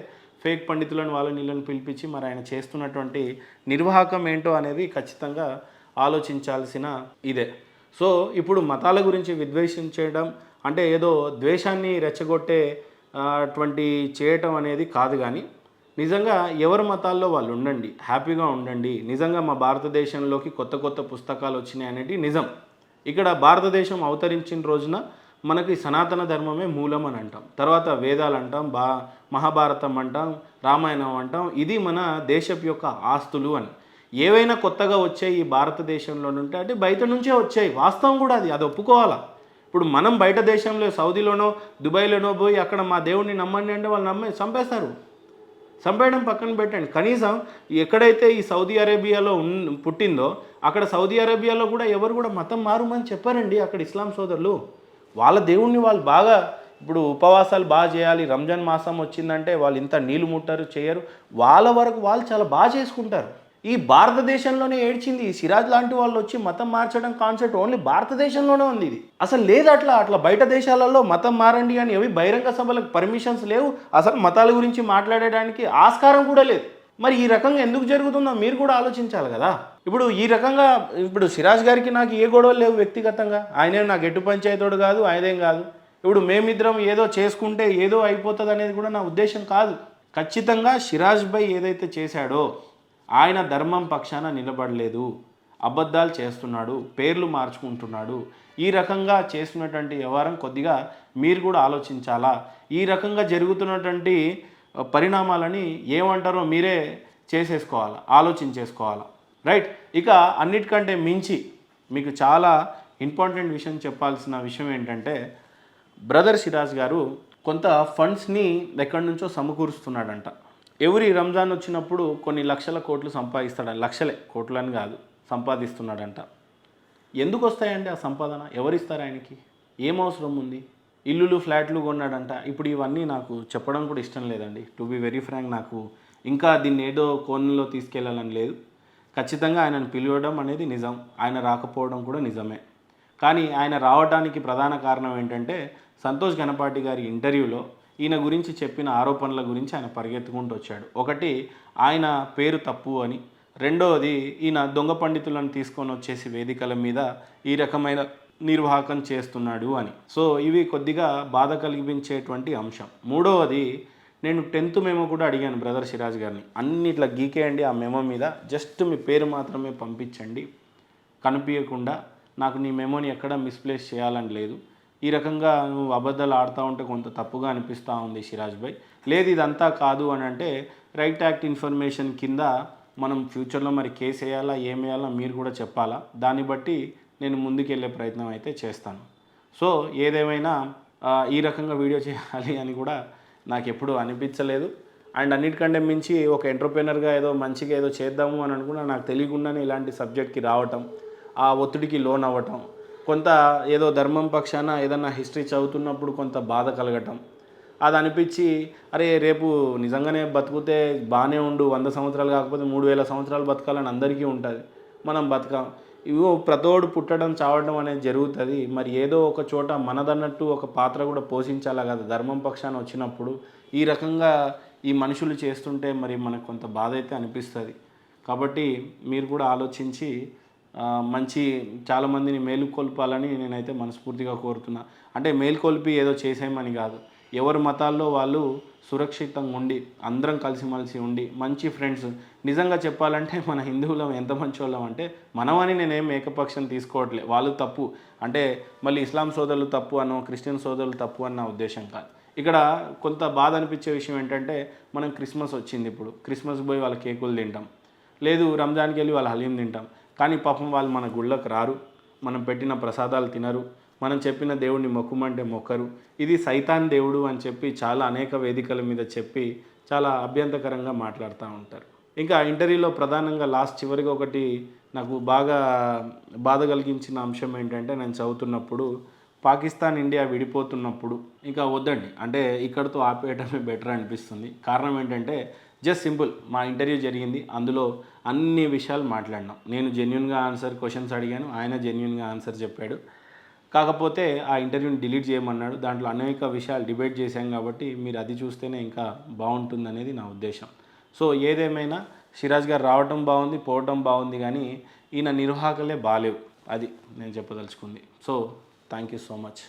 ఫేక్ పండితులను వీళ్ళని పిలిపించి మరి ఆయన చేస్తున్నటువంటి నిర్వాహకం ఏంటో అనేది ఖచ్చితంగా ఆలోచించాల్సిన ఇదే. సో ఇప్పుడు మతాల గురించి విద్వేషించడం అంటే ఏదో ద్వేషాన్ని రెచ్చగొట్టే అటువంటి చేయటం అనేది కాదు. కానీ నిజంగా ఎవరి మతాల్లో వాళ్ళు ఉండండి, హ్యాపీగా ఉండండి. నిజంగా మా భారతదేశంలోకి కొత్త కొత్త పుస్తకాలు వచ్చినాయి అనేది నిజం. ఇక్కడ భారతదేశం అవతరించిన రోజున మనకి సనాతన ధర్మమే మూలం అని అంటాం. తర్వాత వేదాలు అంటాం, మహాభారతం అంటాం, రామాయణం అంటాం. ఇది మన దేశపు యొక్క ఆస్తులు అని. ఏవైనా కొత్తగా వచ్చాయి ఈ భారతదేశంలో ఉంటే అంటే బయట నుంచే వచ్చాయి. వాస్తవం కూడా అది ఒప్పుకోవాలా. ఇప్పుడు మనం బయట దేశంలో సౌదీలోనో దుబాయ్లోనో పోయి అక్కడ మా దేవుడిని నమ్మండి అంటే వాళ్ళు చంపేస్తారు. చంపేయడం పక్కన పెట్టండి. కనీసం ఎక్కడైతే ఈ సౌదీ అరేబియాలో పుట్టిందో అక్కడ సౌదీ అరేబియాలో కూడా ఎవరు కూడా మతం మారుమని చెప్పారండి. అక్కడ ఇస్లాం సోదరులు వాళ్ళ దేవుణ్ణి వాళ్ళు బాగా ఇప్పుడు ఉపవాసాలు బాగా చేయాలి. రంజాన్ మాసం వచ్చిందంటే వాళ్ళు ఇంత నీళ్ళు ముట్టారు చేయరు. వాళ్ళ వరకు వాళ్ళు చాలా బాగా చేసుకుంటారు. ఈ భారతదేశంలోనే ఏడ్చింది. ఈ సిరాజ్ లాంటి వాళ్ళు వచ్చి మతం మార్చడం కాన్సెప్ట్ ఓన్లీ భారతదేశంలోనే ఉంది. ఇది అసలు లేదు. అట్లా బయట దేశాలలో మతం మారండి అని ఏవి బహిరంగ సభలకు పర్మిషన్స్ లేవు. అసలు మతాల గురించి మాట్లాడడానికి ఆస్కారం కూడా లేదు. మరి ఈ రకంగా ఎందుకు జరుగుతుందో మీరు కూడా ఆలోచించాలి కదా. ఇప్పుడు ఈ రకంగా ఇప్పుడు సిరాజ్ గారికి నాకు ఏ గొడవలు లేవు వ్యక్తిగతంగా. ఆయనే నాకు ఎటు పంచాయతోడు కాదు, ఆయనేం కాదు. ఇప్పుడు మేమిద్దరం ఏదో చేసుకుంటే ఏదో అయిపోతుంది అనేది కూడా నా ఉద్దేశం కాదు. ఖచ్చితంగా సిరాజ్ భాయ్ ఏదైతే చేశాడో ఆయన ధర్మం పక్షాన నిలబడలేదు, అబద్ధాలు చేస్తున్నాడు, పేర్లు మార్చుకుంటున్నాడు. ఈ రకంగా చేస్తున్నటువంటి వ్యవహారం కొద్దిగా మీరు కూడా ఆలోచించాలా. ఈ రకంగా జరుగుతున్నటువంటి పరిణామాలని ఏమంటారో మీరే చేసేసుకోవాలా, ఆలోచించేసుకోవాలా. రైట్. ఇక అన్నిటికంటే మించి మీకు చాలా ఇంపార్టెంట్ విషయం చెప్పాల్సిన విషయం ఏంటంటే బ్రదర్ సిరాజ్ గారు కొంత ఫండ్స్ని ఎక్కడి నుంచో సమకూరుస్తున్నాడంట. ఎవరి రంజాన్ వచ్చినప్పుడు కొన్ని లక్షల కోట్లు సంపాదిస్తాడు. లక్షలే, కోట్లని కాదు, సంపాదిస్తున్నాడంట. ఎందుకు వస్తాయండి ఆ సంపాదన? ఎవరిస్తారు ఆయనకి? ఏం అవసరం ఉంది? ఇల్లులు ఫ్లాట్లు కొన్నాడంట. ఇప్పుడు ఇవన్నీ నాకు చెప్పడం కూడా ఇష్టం లేదండి. టు బి వెరీ ఫ్రాంక్, నాకు ఇంకా దీన్ని ఏదో కోణంలో తీసుకెళ్లాలని లేదు. ఖచ్చితంగా ఆయనను పిలవడం అనేది నిజం, ఆయన రాకపోవడం కూడా నిజమే. కానీ ఆయన రావడానికి ప్రధాన కారణం ఏంటంటే సంతోష్ గణపాటి గారి ఇంటర్వ్యూలో ఈయన గురించి చెప్పిన ఆరోపణల గురించి ఆయన పరిగెత్తుకుంటూ వచ్చాడు. ఒకటి, ఆయన పేరు తప్పు అని. రెండవది, ఈయన దొంగ పండితులను తీసుకొని వచ్చేసి వేదికల మీద ఈ రకమైన నిర్వాహకం చేస్తున్నాడు అని. సో ఇవి కొద్దిగా బాధ కలిగించేటువంటి అంశం. మూడవది, నేను 10th మెమో కూడా అడిగాను బ్రదర్ సిరాజ్ గారిని, అన్ని ఇట్లా గీకేయండి ఆ మెమో మీద, జస్ట్ మీ పేరు మాత్రమే పంపించండి, కనిపించకుండా. నాకు నీ మెమోని ఎక్కడ మిస్ప్లేస్ చేయాలని లేదు. ఈ రకంగా నువ్వు అబద్ధాలు ఆడుతూ ఉంటే కొంత తప్పుగా అనిపిస్తూ ఉంది సిరాజ్ భాయ్. లేదు ఇదంతా కాదు అని అంటే రైట్ యాక్ట్ ఇన్ఫర్మేషన్ కింద మనం ఫ్యూచర్లో మరి కేసు వేయాలా ఏం వేయాలా మీరు కూడా చెప్పాలా, దాన్ని బట్టి నేను ముందుకెళ్ళే ప్రయత్నం అయితే చేస్తాను. సో ఏదేమైనా ఈ రకంగా వీడియో చేయాలి అని కూడా నాకు ఎప్పుడూ అనిపించలేదు. అండ్ అన్నిటికంటే మించి ఒక ఎంటర్‌ప్రెన్యూర్‌గా ఏదో మంచిగా ఏదో చేద్దాము అని అనుకున్నా నాకు తెలియకుండానే ఇలాంటి సబ్జెక్ట్కి రావటం, ఆ ఒత్తిడికి లోన్ అవ్వటం, కొంత ఏదో ధర్మం పక్షాన ఏదన్నా హిస్టరీ చదువుతున్నప్పుడు కొంత బాధ కలగటం, అది అనిపించి అరే రేపు నిజంగానే బతికితే బాగానే ఉండు, 100 సంవత్సరాలు కాకపోతే 3000 సంవత్సరాలు బతకాలని అందరికీ ఉంటుంది, మనం బతకం. ఇవో ప్రతోడు పుట్టడం చావడం అనేది జరుగుతుంది. మరి ఏదో ఒక చోట మనదన్నట్టు ఒక పాత్ర కూడా పోషించాలా కదా ధర్మం పక్షాన వచ్చినప్పుడు. ఈ రకంగా ఈ మనుషులు చేస్తుంటే మరి మనకు కొంత బాధ అయితే అనిపిస్తుంది. కాబట్టి మీరు కూడా ఆలోచించి మంచి చాలామందిని మేలుకొల్పాలని నేనైతే మనస్ఫూర్తిగా కోరుతున్నా. అంటే మేలుకొల్పి ఏదో చేసేయమని కాదు, ఎవరి మతాల్లో వాళ్ళు సురక్షితంగా ఉండి అందరం కలిసిమెలిసి ఉండి మంచి ఫ్రెండ్స్. నిజంగా చెప్పాలంటే మన హిందువులం ఎంత మంచి వాళ్ళం అంటే, మనమని నేనేం ఏకపక్షం తీసుకోవట్లే, వాళ్ళు తప్పు అంటే మళ్ళీ ఇస్లాం సోదరులు తప్పు అనో క్రిస్టియన్ సోదరులు తప్పు అన్న ఉద్దేశం కాదు. ఇక్కడ కొంత బాధ అనిపించే విషయం ఏంటంటే, మనం క్రిస్మస్ వచ్చింది, ఇప్పుడు క్రిస్మస్ పోయి వాళ్ళ కేకులు తింటాం, లేదు రంజాన్కి వెళ్ళి వాళ్ళ హలీం తింటాం. కానీ పాపం వాళ్ళు మన గుళ్ళకు రారు, మనం పెట్టిన ప్రసాదాలు తినరు, మనం చెప్పిన దేవుడిని మొక్కుమంటే మొక్కరు. ఇది సైతాన్ దేవుడు అని చెప్పి చాలా అనేక వేదికల మీద చెప్పి చాలా అభ్యంతకరంగా మాట్లాడుతూ ఉంటారు. ఇంకా ఇంటర్వ్యూలో ప్రధానంగా చివరిగా ఒకటి నాకు బాగా బాధ కలిగించిన అంశం ఏంటంటే, నేను చదువుతున్నప్పుడు పాకిస్తాన్ ఇండియా విడిపోతున్నప్పుడు ఇంకా వద్దండి అంటే ఇక్కడితో ఆపేయడమే బెటర్ అనిపిస్తుంది. కారణం ఏంటంటే జస్ట్ సింపుల్, మా ఇంటర్వ్యూ జరిగింది, అందులో అన్ని విషయాలు మాట్లాడినాం. నేను జెన్యున్గా క్వశ్చన్స్ అడిగాను, ఆయన జెన్యున్గా ఆన్సర్ చెప్పాడు. కాకపోతే ఆ ఇంటర్వ్యూని డిలీట్ చేయమన్నాడు. దాంట్లో అనేక విషయాలు డిబేట్ చేశాం కాబట్టి మీరు అది చూస్తేనే ఇంకా బాగుంటుందనేది నా ఉద్దేశం. సో ఏదేమైనా సిరాజ్ గారు రావటం బాగుంది, పోవటం బాగుంది, కానీ ఈయన నిర్వాహకులే బాలేవు, అది నేను చెప్పదలుచుకుంది. So thank you so much.